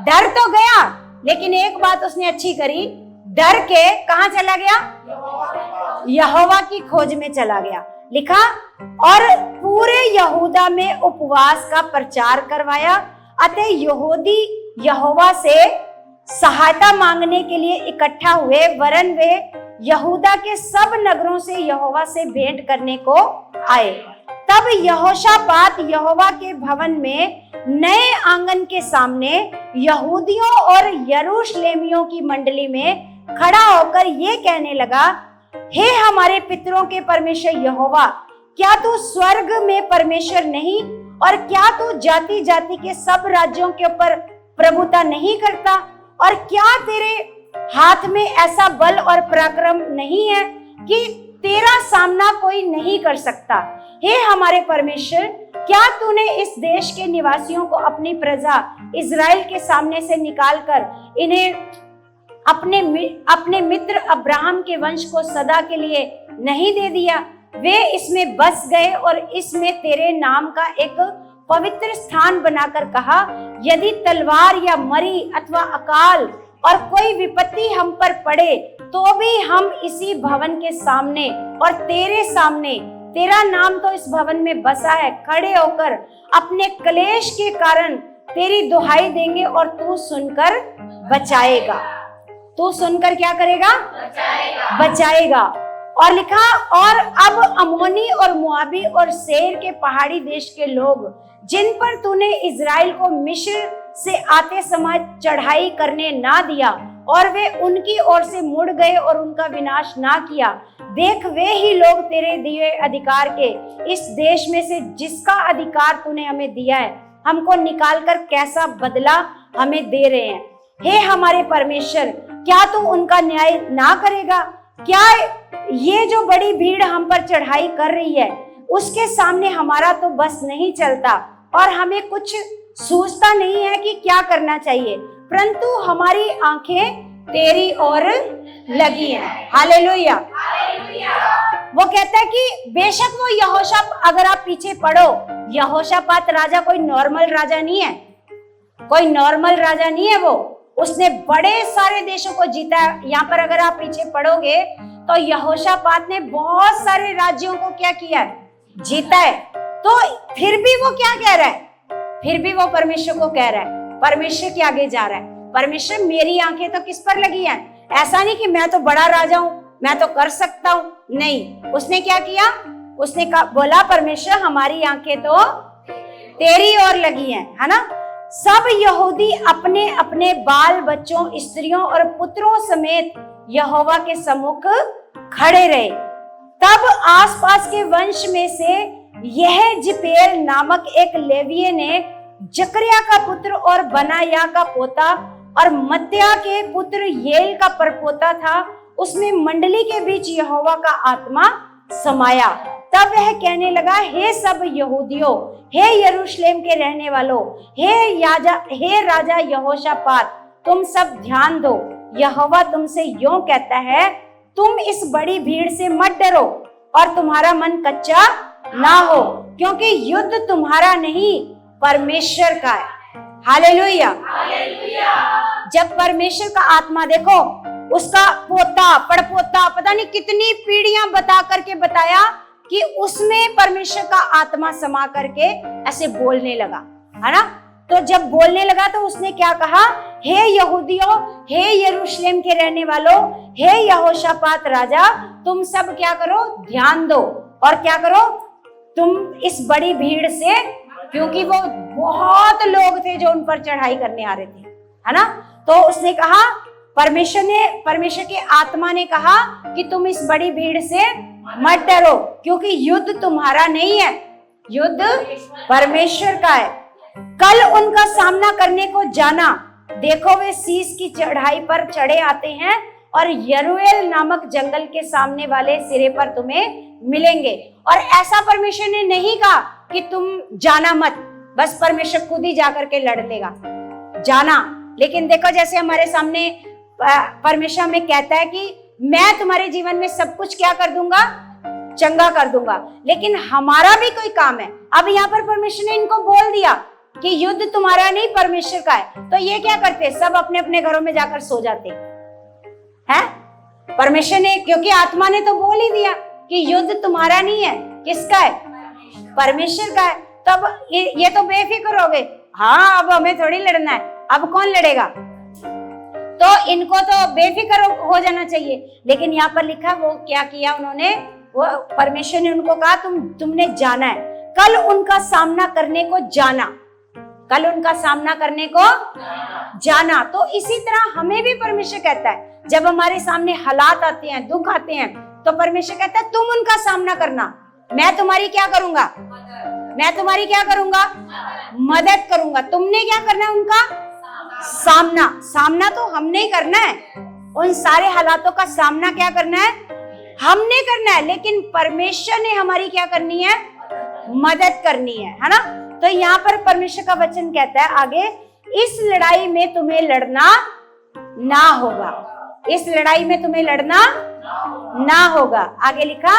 डर तो गया लेकिन एक बात उसने अच्छी करी, डर के कहां चला गया? यहोवा की खोज में चला गया। लिखा, और पूरे यहूदा में उपवास का प्रचार करवाया। अतः यहूदी यहोवा से सहायता मांगने के लिए इकट्ठा हुए, वरन वे यहूदा के सब नगरों से यहोवा से भेंट करने को आए। तब यहोशापात यहोवा के भवन में नए आंगन के सामने यहूदियों और यरूशलेमियों की मंडली में खड़ा होकर ये कहने लगा, हे हमारे पितरों के परमेश्वर यहोवा, क्या तू स्वर्ग में परमेश्वर नहीं, और क्या तू जाति जाति के सब राज्यों के ऊपर प्रभुता नहीं करता, और क्या तेरे हाथ में ऐसा बल और पराक्रम नहीं है कि तेरा सामना कोई नहीं कर सकता। हे हमारे परमेश्वर, क्या तूने इस देश के निवासियों को अपनी प्रजा इज़राइल के सामने से निकालकर इन्हें अपने मित्र अब्राहम के वंश को सदा के लिए नहीं दे दिया? वे इसमें बस गए और इसमें तेरे नाम का एक पवित्र स्थान बनाकर कहा, यदि तलवार या मरी अथवा अकाल और कोई विपत्ति हम पर पड़े तो भी हम इसी भवन के सामने और तेरे सामने, तेरा नाम तो इस भवन में बसा है, खड़े होकर अपने क्लेश के कारण तेरी दुहाई देंगे और तू सुनकर बचाएगा। तू सुनकर क्या करेगा? बचाएगा। और लिखा, और अब अमोनी और मुआबी और सेर के पहाड़ी देश के लोग, जिन पर तूने इज़राइल को मिस्र से आते समय चढ़ाई करने ना दिया और वे उनकी ओर से मुड़ गए और उनका विनाश ना किया, देख वे ही लोग तेरे दिए अधिकार के इस देश में से जिसका अधिकार तूने हमें दिया है, हमको निकालकर कैसा बदला हमें दे रहे हैं। हे हमारे परमेश्वर, क्या तू उनका न्याय ना करेगा? क्या ये जो बड़ी भीड़ हम पर चढ़ाई कर रही है उसके सामने हमारा तो बस नहीं चलता और हमें कुछ सूझता नहीं है कि क्या करना चाहिए, परंतु हमारी आंखें तेरी ओर लगी हैं। हालेलुया। वो कहता है कि बेशक वो यहोशापात, अगर आप पीछे पढ़ो, यहोशापात राजा कोई नॉर्मल राजा नहीं है, कोई नॉर्मल राजा नहीं है। वो उसने बड़े सारे देशों को जीता है। यहाँ पर अगर आप पीछे पढ़ोगे तो यहोशापात ने बहुत सारे राज्यों को क्या किया है? जीता है। तो फिर भी वो क्या कह रहा है? फिर भी वो परमेश्वर को कह रहा है, परमेश्वर के आगे जा रहा है, परमेश्वर मेरी आंखें तो किस पर लगी हैं? ऐसा नहीं कि मैं तो बड़ा राजा हूं, मैं तो कर सकता हूं, नहीं। उसने क्या किया? उसने बोला, परमेश्वर हमारी आंखें तो तेरी ओर लगी हैं, है ना। सब यहूदी अपने अपने बाल बच्चों, स्त्रियों और पुत्रों समेत यहोवा के सम्मुख खड़े रहे। तब आसपास के वंश में से यह जिपेल नामक एक लेवीय ने, जकरिया का पुत्र और बनाया का पोता और मत्या के पुत्र येल का परपोता था, उसमें मंडली के बीच यहोवा का आत्मा समाया। तब वह कहने लगा, हे सब यहूदियों, हे यरूशलेम के रहने वालों, हे राजा यहोशापात, तुम सब ध्यान दो। यहोवा तुमसे यूं कहता है, तुम इस बड़ी भीड़ से मत डरो और तुम्हारा मन कच्चा ना हो, क्योंकि युद्ध तुम्हारा नहीं परमेश्वर का है। हालेलुया। जब परमेश्वर का आत्मा, देखो उसका पोता, पड़पोता, पता नहीं कितनी पीढ़ियां बता करके बताया कि उसमें परमेश्वर का आत्मा समा करके ऐसे बोलने लगा, है ना। तो जब बोलने लगा तो उसने क्या कहा? हे यहूदियों, हे यरूशलेम के रहने वालों, हे यहोशापात राजा, तुम सब क्या करो? ध्यान दो। और क्या करो? तुम इस बड़ी भीड़ से, क्योंकि वो बहुत लोग थे जो उन पर चढ़ाई करने आ रहे थे, है ना। तो उसने कहा, परमेश्वर के आत्मा ने कहा कि तुम इस बड़ी भीड़ से मत डरो, क्योंकि युद्ध तुम्हारा नहीं है, युद्ध परमेश्वर का है। कल उनका सामना करने को जाना, देखो वे शीश की चढ़ाई पर चढ़े आते हैं और यरूएल नामक जंगल के सामने वाले सिरे पर तुम्हें मिलेंगे। और ऐसा परमेश्वर ने नहीं कहा कि तुम जाना मत, बस परमेश्वर खुद ही जाकर के लड़ लेगा, जाना। लेकिन देखो, जैसे हमारे सामने परमेश्वर हमें कहता है कि मैं तुम्हारे जीवन में सब कुछ क्या कर दूंगा, चंगा कर दूंगा, लेकिन हमारा भी कोई काम है। अब यहाँ पर परमेश्वर ने इनको बोल दिया कि युद्ध तुम्हारा नहीं परमेश्वर का है, तो ये क्या करते, सब अपने अपने घरों में जाकर सो जाते हैं। परमेश्वर ने, क्योंकि आत्मा ने तो बोल ही दिया कि युद्ध तुम्हारा नहीं है, किसका है, परमेश्वर का है। तब ये तो बेफिक्र हो गए, हाँ अब हमें थोड़ी लड़ना है, अब कौन लड़ेगा, तो इनको तो बेफिक्र हो जाना चाहिए। लेकिन यहाँ पर लिखा, वो क्या किया उन्होंने, वो परमेश्वर ने उनको कहा तुमने जाना है, कल उनका सामना करने को जाना, कल उनका सामना करने को जाना। तो इसी तरह हमें भी परमेश्वर कहता है, जब हमारे सामने हालात आते हैं, दुख आते हैं, तो परमेश्वर कहता है तुम उनका सामना करना, मैं तुम्हारी क्या करूंगा, मैं तुम्हारी क्या करूंगा, मदद करूंगा। तुमने क्या करना है, उनका सामना। सामना तो हमने ही करना है, उन सारे हालातों का सामना क्या करना है, हमने करना है, लेकिन परमेश्वर ने हमारी क्या करनी है, मदद करनी है ना। तो यहाँ पर परमेश्वर का वचन कहता है आगे, इस लड़ाई में तुम्हें लड़ना ना होगा, इस लड़ाई में तुम्हें लड़ना ना होगा। आगे लिखा,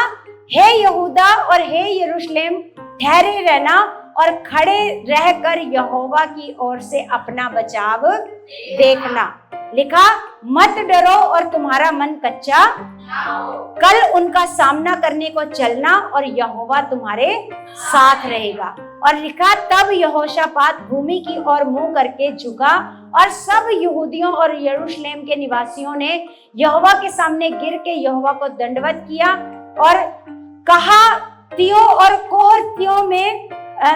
हे यहूदा और हे यरूशलेम ठहरे रहना और खड़े रहकर यहोवा की ओर से अपना बचाव देखना। लिखा, मत डरो और तुम्हारा मन कच्चा, कल उनका सामना करने को चलना और यहोवा तुम्हारे साथ रहेगा। और लिखा, तब यहोशापात भूमि की ओर मुंह करके झुका और सब यहूदियों और यरूशलेम के निवासियों ने यहोवा के सामने गिर के यहोवा को दंडवत किया और कहा, तियों और कोहतियों में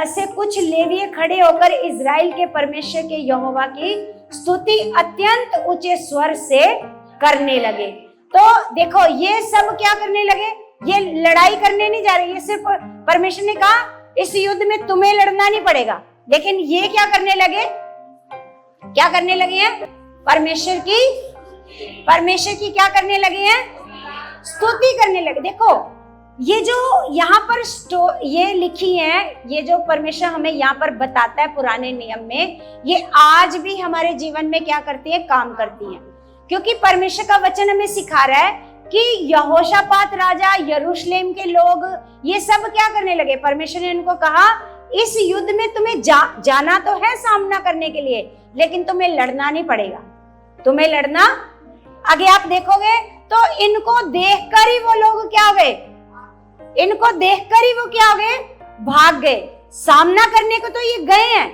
से कुछ लेवीय खड़े होकर इजराइल के परमेश्वर के यहोवा की स्तुति अत्यंत ऊंचे स्वर से करने लगे। तो देखो, ये सब क्या करने लगे, ये लड़ाई करने नहीं जा रहे, ये सिर्फ परमेश्वर ने कहा इस युद्ध में तुम्हें लड़ना नहीं पड़ेगा, लेकिन ये क्या करने लगे, क्या करने लगे हैं, परमेश्वर की क्या करने लगे हैं, स्तुति करने लगे। देखो, ये जो यहाँ पर ये लिखी है, ये जो परमेश्वर हमें यहाँ पर बताता है पुराने नियम में, ये आज भी हमारे जीवन में क्या करती है, काम करती है। क्योंकि परमेश्वर का वचन हमें सिखा रहा है कि यहोशापात राजा, यरूशलेम के लोग, ये सब क्या करने लगे, परमेश्वर ने उनको कहा इस युद्ध में तुम्हें जाना तो है सामना करने के लिए, लेकिन तुम्हें लड़ना नहीं पड़ेगा, तुम्हें लड़ना। आगे आप देखोगे तो इनको देखकर ही वो लोग क्या हो गए, इनको देखकर ही वो क्या हो गए, भाग गए। सामना करने को तो ये गए हैं,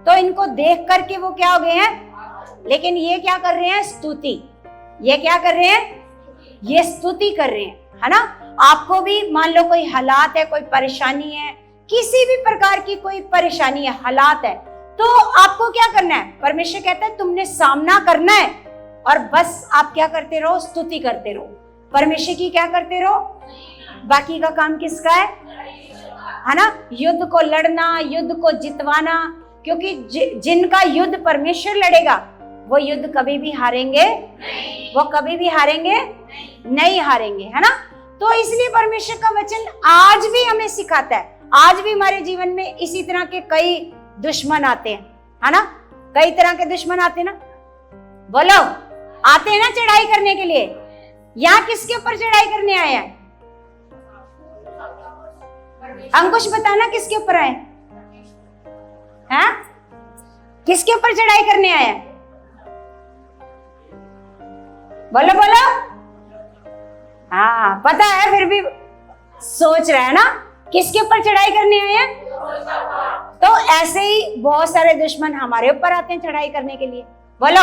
तो इनको देख करके वो क्या हो गए हैं, लेकिन ये क्या कर रहे हैं, स्तुति। ये क्या कर रहे हैं, ये स्तुति कर रहे हैं, है ना। आपको भी मान लो कोई हालात है, कोई परेशानी है, किसी भी प्रकार की कोई परेशानी है, हालात है, तो आपको क्या करना है, परमेश्वर कहता है तुमने सामना करना है और बस आप क्या करते रहो, स्तुति करते रहो, परमेश्वर की क्या करते रहो, बाकी का काम किसका है ना। युद्ध को लड़ना, युद्ध को जितवाना, क्योंकि जिनका युद्ध परमेश्वर लड़ेगा वो युद्ध कभी भी हारेंगे, वो कभी भी हारेंगे नहीं हारेंगे, है ना। तो इसलिए परमेश्वर का वचन आज भी हमें सिखाता है, आज भी हमारे जीवन में इसी तरह के कई दुश्मन आते हैं, है ना, कई तरह के दुश्मन आते हैं ना, बोलो, आते हैं ना चढ़ाई करने के लिए। यहाँ किसके ऊपर चढ़ाई करने आए हैं, अंकुश बताना किसके ऊपर आए हैं, किसके ऊपर चढ़ाई करने आए हैं, बोलो बोलो। हाँ पता है, फिर भी सोच रहा है ना, किसके ऊपर चढ़ाई करने आए हैं। तो ऐसे ही बहुत सारे दुश्मन हमारे ऊपर आते हैं चढ़ाई करने के लिए, बोलो,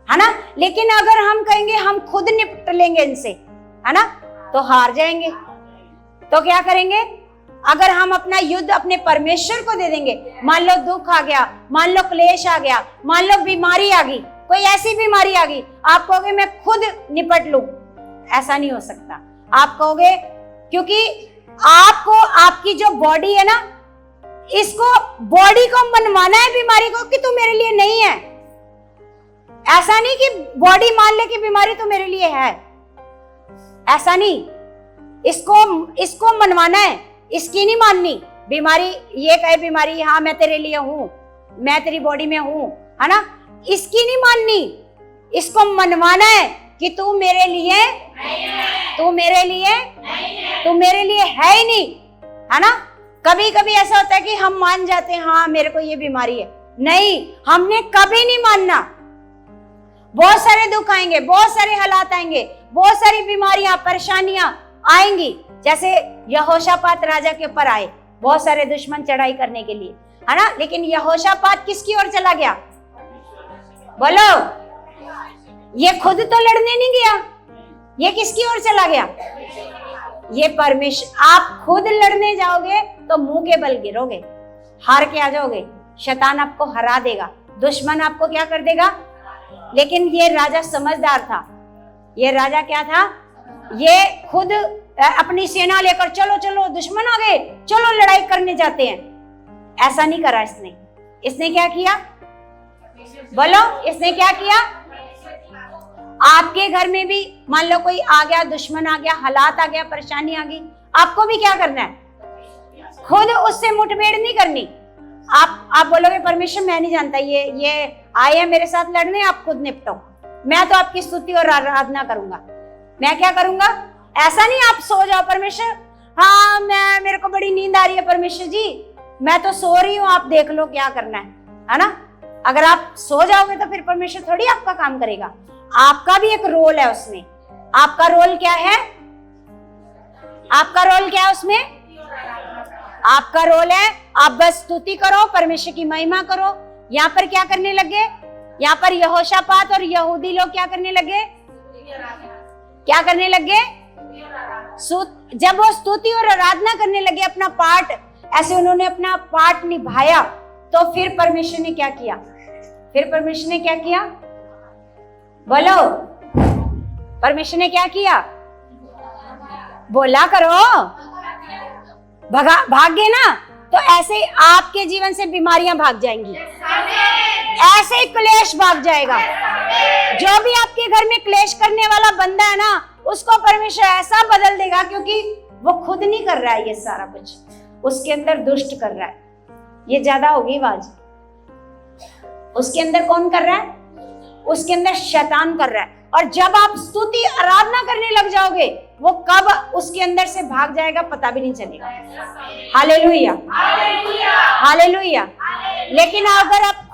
है ना। लेकिन अगर हम कहेंगे हम खुद निपट लेंगे इनसे, है ना, तो हार जाएंगे। तो क्या करेंगे, अगर हम अपना युद्ध अपने परमेश्वर को दे देंगे, मान लो दुख आ गया, मान लो क्लेश आ गया, मान लो बीमारी आ गई, कोई ऐसी बीमारी आ गई, आप कहोगे मैं खुद निपट लूं, ऐसा नहीं हो सकता। आप कहोगे, क्योंकि आपको आपकी जो बॉडी है ना, इसको बॉडी को मनवाना है बीमारी को कि तू मेरे लिए नहीं है। ऐसा नहीं कि बॉडी मान ले कि बीमारी तो मेरे लिए है, ऐसा नहीं, इसको मनवाना है, इसकी नहीं माननी। बीमारी ये कहे बीमारी, हाँ मैं तेरे लिए हूं, मैं तेरी बॉडी में हूं, है ना, इसकी नहीं माननी, इसको मनवाना है कि तू मेरे लिए तू मेरे लिए है ही नहीं, है ना। कभी कभी ऐसा होता है कि हम मान जाते हैं हाँ मेरे को ये बीमारी है, नहीं, हमने कभी नहीं मानना। बहुत सारे दुख आएंगे, बहुत सारे हालात आएंगे, बहुत सारी बीमारियां परेशानियां आएंगी। जैसे यहोशापात राजा के ऊपर आए बहुत सारे दुश्मन चढ़ाई करने के लिए, है ना, लेकिन यहोशापात किसकी ओर चला गया? बोलो, ये खुद तो लड़ने नहीं गया, ये किसकी ओर चला गया? ये परमेश्वर। आप खुद लड़ने जाओगे तो मुंह के बल गिरोगे, हार के आ जाओगे, शैतान आपको हरा देगा, दुश्मन आपको क्या कर देगा। लेकिन ये राजा समझदार था। ये राजा क्या था? ये खुद अपनी सेना लेकर चलो चलो दुश्मन आ गए, चलो लड़ाई करने जाते हैं। ऐसा नहीं करा इसने। इसने क्या किया? बोलो, इसने क्या किया? आपके घर में भी मान लो कोई आ गया, दुश्मन आ गया, हालात आ गया, परेशानी आ गई, आपको भी क्या करना है? खुद उससे मुठभेड़ नहीं करनी। आप बोलोगे परमेश्वर मैं नहीं जानता, ये आए हैं मेरे साथ लड़ने, आप खुद निपटो, मैं तो आपकी स्तुति और आराधना करूंगा। मैं क्या करूंगा? ऐसा नहीं आप सो जाओ, परमेश्वर हाँ मेरे को बड़ी नींद आ रही है परमेश्वर जी, मैं तो सो रही हूँ, आप देख लो क्या करना है ना। अगर आप सो जाओगे तो फिर परमेश्वर थोड़ी आपका काम करेगा। आपका भी एक रोल है उसमें। आपका रोल क्या है? आपका रोल क्या है उसमें? आपका रोल है आप बस स्तुति करो, परमेश्वर की महिमा करो। यहाँ पर क्या करने लगे? यहाँ पर यहोशापात और यहूदी लोग क्या करने लगे? क्या करने लगे? जब वो स्तुति और आराधना करने लगे, अपना पार्ट ऐसे उन्होंने अपना पार्ट निभाया, तो फिर परमेश्वर ने क्या किया? फिर परमेश्वर ने क्या किया? बोलो, परमेश्वर ने क्या किया? बोला करो। भाग गए ना, तो ऐसे ही आपके जीवन से बीमारियां भाग जाएंगी, ऐसे ही क्लेश भाग जाएगा। जो भी आपके घर में क्लेश करने वाला बंदा है ना, उसको परमेश्वर ऐसा बदल देगा, क्योंकि वो खुद नहीं कर रहा है ये सारा कुछ, उसके अंदर दुष्ट कर रहा है। ये ज्यादा होगी आवाज। उसके अंदर कौन कर रहा है? उसके अंदर शैतान कर रहा है। और जब आप स्तुति आराधना करने लग जाओगे, वो कब उसके अंदर से भाग जाएगा पता भी नहीं चलेगा। Hallelujah, hallelujah. लेकिन अगर आप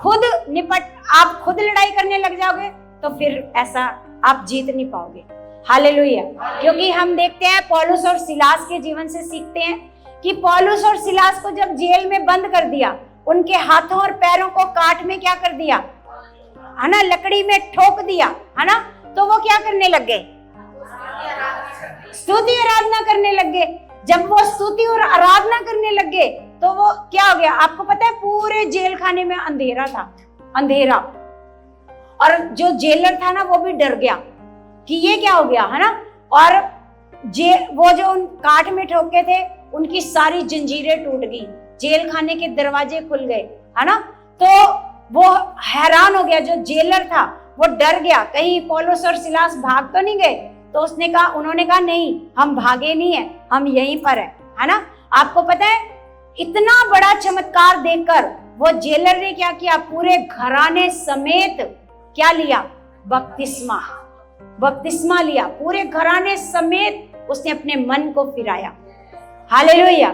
खुद लड़ाई करने लग जाओगे, तो फिर ऐसा आप जीत नहीं पाओगे। हालेलुया। क्योंकि हम देखते हैं पौलुस और सिलास के जीवन से सीखते हैं कि पौलुस और सिलास को जब जेल में बंद कर दिया, उनके हाथों और पैरों को काट में क्या कर दिया, है ना, लकड़ी में ठोक दिया, है ना, तो वो क्या करने लग गए? स्तुति आराधना करने लग गए। जब वो स्तुति और आराधना करने लग गए, तो वो क्या हो गया? आपको पता है पूरे जेल खाने में अंधेरा था, अंधेरा। और जो जेलर था ना, वो भी डर गया कि ये क्या हो गया, है ना। और वो जो उन काट में ठोके थे, उनकी सारी जंजीरें टूट गई, जेल खाने के दरवाजे खुल गए, है ना। तो वो हैरान हो गया, जो जेलर था वो डर गया, कहीं पौलुस और सिलास भाग तो नहीं गए। तो उन्होंने कहा नहीं, हम भागे नहीं है, हम यहीं पर है ना। आपको पता है इतना बड़ा चमत्कार देखकर वो जेलर ने क्या किया? पूरे घराने समेत क्या लिया? बपतिस्मा लिया। पूरे घराने समेत उसने अपने मन को फिराया। Hallelujah,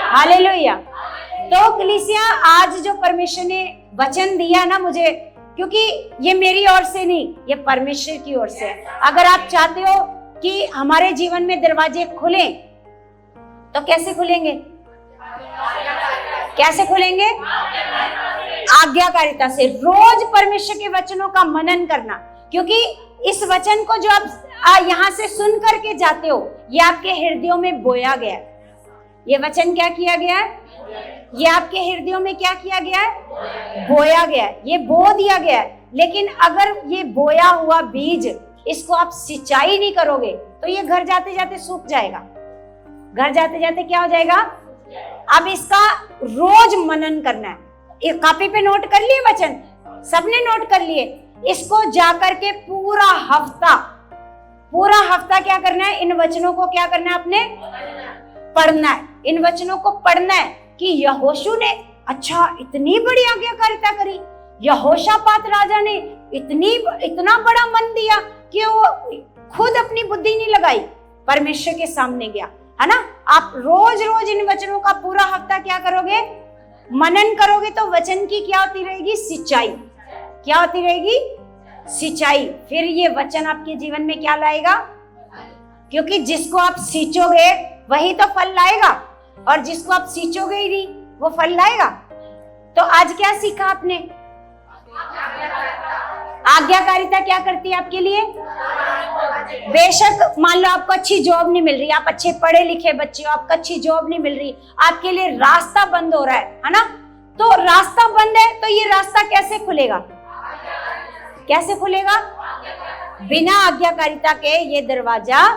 hallelujah. तो कलीसिया, आज जो परमेश्वर ने वचन दिया ना मुझे, क्योंकि ये मेरी ओर से नहीं, ये परमेश्वर की ओर से है। अगर आप चाहते हो कि हमारे जीवन में दरवाजे खुलें, तो कैसे खुलेंगे? कैसे खुलेंगे? आज्ञाकारिता से। रोज परमेश्वर के वचनों का मनन करना, क्योंकि इस वचन को जो आप यहाँ से सुन करके जाते हो, ये आपके हृदयों में बोया गया है। ये वचन क्या किया गया है? ये आपके हृदयों में क्या किया गया है? बोया गया है, ये बो दिया गया है। लेकिन अगर ये बोया हुआ बीज, इसको आप सिंचाई नहीं करोगे, तो ये घर जाते जाते सूख जाएगा। घर जाते जाते क्या हो जाएगा? अब इसका रोज मनन करना है। एक कॉपी पे नोट कर लिए वचन, सबने नोट कर लिए। इसको जाकर के पूरा हफ्ता क्या करना है? इन वचनों को क्या करना है? आपने पढ़ना है। इन वचनों को पढ़ना है कि यहोशू ने अच्छा इतनी बड़ी आज्ञाकारिता करी, यहोशापात राजा ने इतना बड़ा मन दिया कि वो खुद अपनी बुद्धि नहीं लगाई, परमेश्वर के सामने गया, है ना। आप रोज रोज इन वचनों का पूरा हफ्ता क्या करोगे, मनन करोगे, तो वचन की क्या होती रहेगी, सिंचाई। क्या होती रहेगी, सिंचाई। फिर ये वचन आपके जीवन में क्या लाएगा, क्योंकि जिसको आप सींचोगे वही तो फल लाएगा, और जिसको आप सींचोगे ही नहीं वो फल लाएगा। तो आज क्या सीखा आपने, आज्ञाकारिता क्या करती है आपके लिए। बेशक मान लो आपको अच्छी जॉब नहीं मिल रही, आप अच्छे पढ़े लिखे बच्चे हो, आपको अच्छी जॉब नहीं मिल रही, आपके लिए रास्ता बंद हो रहा है ना। तो रास्ता बंद है तो ये रास्ता कैसे खुलेगा, कैसे खुलेगा, बिना आज्ञाकारिता के ये दरवाजा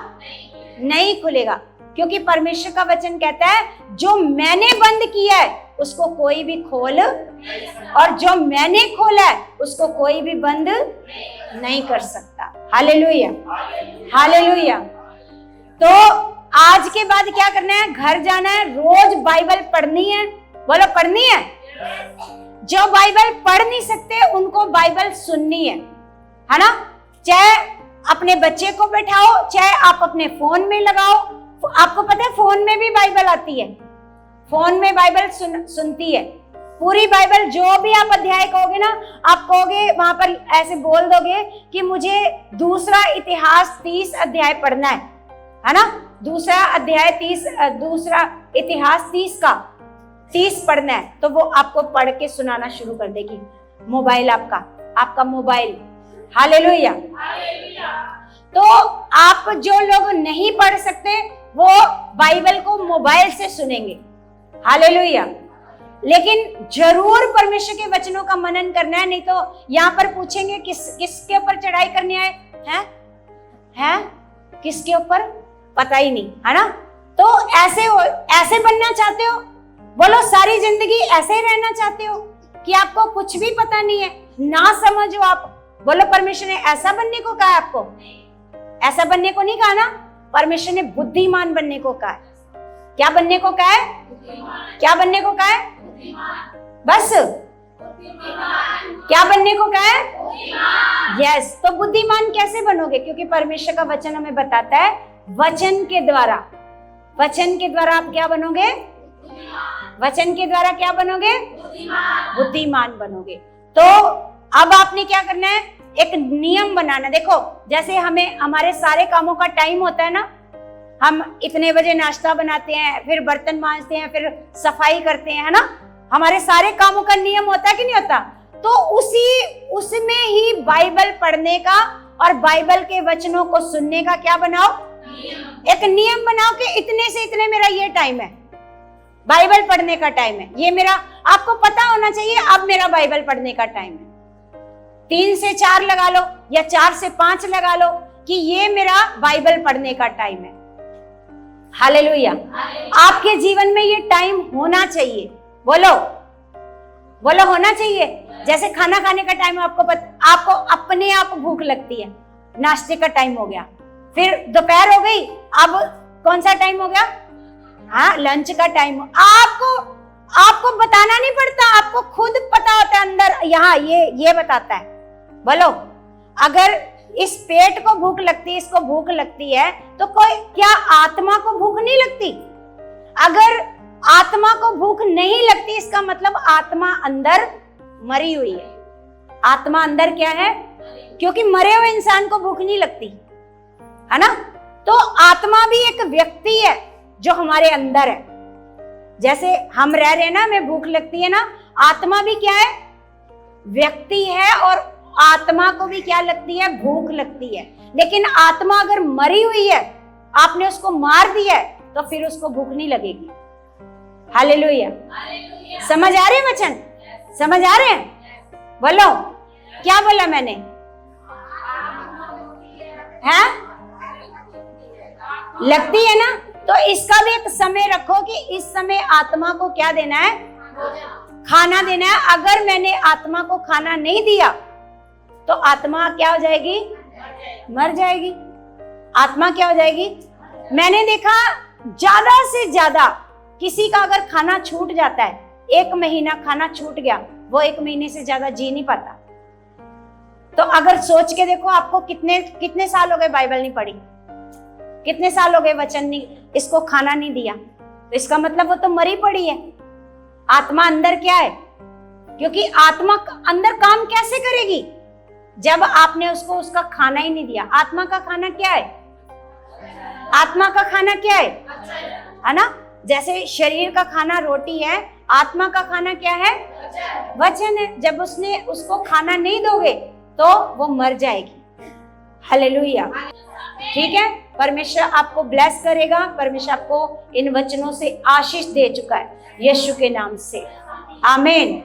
नहीं खुलेगा। क्योंकि परमेश्वर का वचन कहता है जो मैंने बंद किया है उसको कोई भी खोल, और जो मैंने खोला है उसको कोई भी बंद नहीं कर सकता। Hallelujah, hallelujah. तो आज के बाद क्या करना है, घर जाना है, रोज बाइबल पढ़नी है। बोलो पढ़नी है। जो बाइबल पढ़ नहीं सकते उनको बाइबल सुननी है ना। चाहे अपने बच्चे को बैठाओ, चाहे आप अपने फोन में लगाओ। आपको पता है फोन में भी बाइबल आती है, फोन में बाइबल सुनती है पूरी बाइबल। जो भी आप अध्याय कहोगे ना, आप कहोगे वहां पर ऐसे बोल दोगे कि मुझे दूसरा इतिहास 30 अध्याय पढ़ना है ना। दूसरा इतिहास 30 पढ़ना है, तो वो आपको पढ़ के सुनाना शुरू कर देगी। मोबाइल आपका मोबाइल। हालेलुया। तो आप जो लोग नहीं पढ़ सकते वो बाइबल को मोबाइल से सुनेंगे। हालेलुया। लेकिन जरूर परमेश्वर के वचनों का मनन करना है, नहीं तो यहाँ पर पूछेंगे किसके ऊपर चढ़ाई करनी है किसके ऊपर, पता ही नहीं, है ना। तो ऐसे बनना चाहते हो, बोलो सारी जिंदगी ऐसे ही रहना चाहते हो कि आपको कुछ भी पता नहीं है, ना समझो आप। बोलो परमेश्वर ने ऐसा बनने को कहा है आपको, ऐसा बनने को नहीं कहा ना। परमेश्वर ने बुद्धिमान बनने को कहा है। क्या बनने को कहा है, क्या बनने को कहा है, बस क्या बनने को कहा है, यस। तो बुद्धिमान कैसे बनोगे, क्योंकि परमेश्वर का वचन हमें बताता है वचन के द्वारा आप क्या बनोगे, वचन के द्वारा क्या बनोगे, बुद्धिमान बनोगे। तो अब आपने क्या करना है, एक नियम बनाना। देखो जैसे हमारे सारे कामों का टाइम होता है ना, हम इतने बजे नाश्ता बनाते हैं, फिर बर्तन मांजते हैं, फिर सफाई करते हैं, है ना। हमारे सारे कामों का नियम होता है कि नहीं होता। तो उसमें ही बाइबल पढ़ने का और बाइबल के वचनों को सुनने का क्या बनाओ, एक नियम बनाओ कि इतने से इतने मेरा ये टाइम है, बाइबल पढ़ने का टाइम है। ये मेरा, आपको पता होना चाहिए अब मेरा बाइबल पढ़ने का टाइम है। 3 से 4 लगा लो या 4 से 5 लगा लो कि ये मेरा बाइबल पढ़ने का टाइम है। हालेलुया। आपके जीवन में ये टाइम होना चाहिए। बोलो होना चाहिए। जैसे खाना खाने का टाइम आपको अपने आप भूख लगती है, नाश्ते का टाइम हो गया, फिर दोपहर हो गई, अब कौन सा टाइम हो गया, हाँ लंच का टाइम। आपको बताना नहीं पड़ता, आपको खुद पता होता है अंदर, यहाँ ये बताता है। बोलो अगर इस पेट को भूख लगती है, इसको भूख लगती है, तो क्या आत्मा को भूख नहीं लगती? अगर आत्मा को भूख नहीं लगती इसका मतलब आत्मा अंदर मरी हुई है। आत्मा अंदर क्या है, क्योंकि मरे हुए इंसान को भूख नहीं लगती, है ना। तो आत्मा भी एक व्यक्ति है जो हमारे अंदर है। जैसे हम रह रहे हैं ना, हमें भूख लगती है ना, आत्मा भी क्या है, व्यक्ति है, और आत्मा को भी क्या लगती है, भूख लगती है। लेकिन आत्मा अगर मरी हुई है, आपने उसको मार दिया है, तो फिर उसको भूख नहीं लगेगी। हालेलुया। समझ आ रहे हैं वचन, समझ आ रहे हैं? बोलो क्या बोला मैंने, है लगती है ना। तो इसका भी एक समय रखो कि इस समय आत्मा को क्या देना है, खाना देना है। अगर मैंने आत्मा को खाना नहीं दिया तो आत्मा क्या हो जाएगी, मर जाएगी। आत्मा क्या हो जाएगी। मैंने देखा ज्यादा से ज्यादा किसी का अगर खाना छूट जाता है, 1 महीना खाना छूट गया, वो 1 महीने से ज्यादा जी नहीं पाता। तो अगर सोच के देखो, आपको कितने साल हो गए बाइबल नहीं पढ़ी, कितने साल हो गए वचन नहीं, इसको खाना नहीं दिया, तो इसका मतलब वो तो मरी पड़ी है। आत्मा अंदर क्या है? क्योंकि आत्मा अंदर काम कैसे करेगी जब आपने उसको उसका खाना ही नहीं दिया। आत्मा का खाना क्या है? आत्मा का खाना क्या है ना? जैसे शरीर का खाना रोटी है, आत्मा का खाना क्या है? वचन है। जब उसने उसको खाना नहीं दोगे तो वो मर जाएगी। हालेलुया। ठीक है, परमेश्वर आपको ब्लेस करेगा। परमेश्वर आपको इन वचनों से आशीष दे चुका है यीशु के नाम से। आमीन।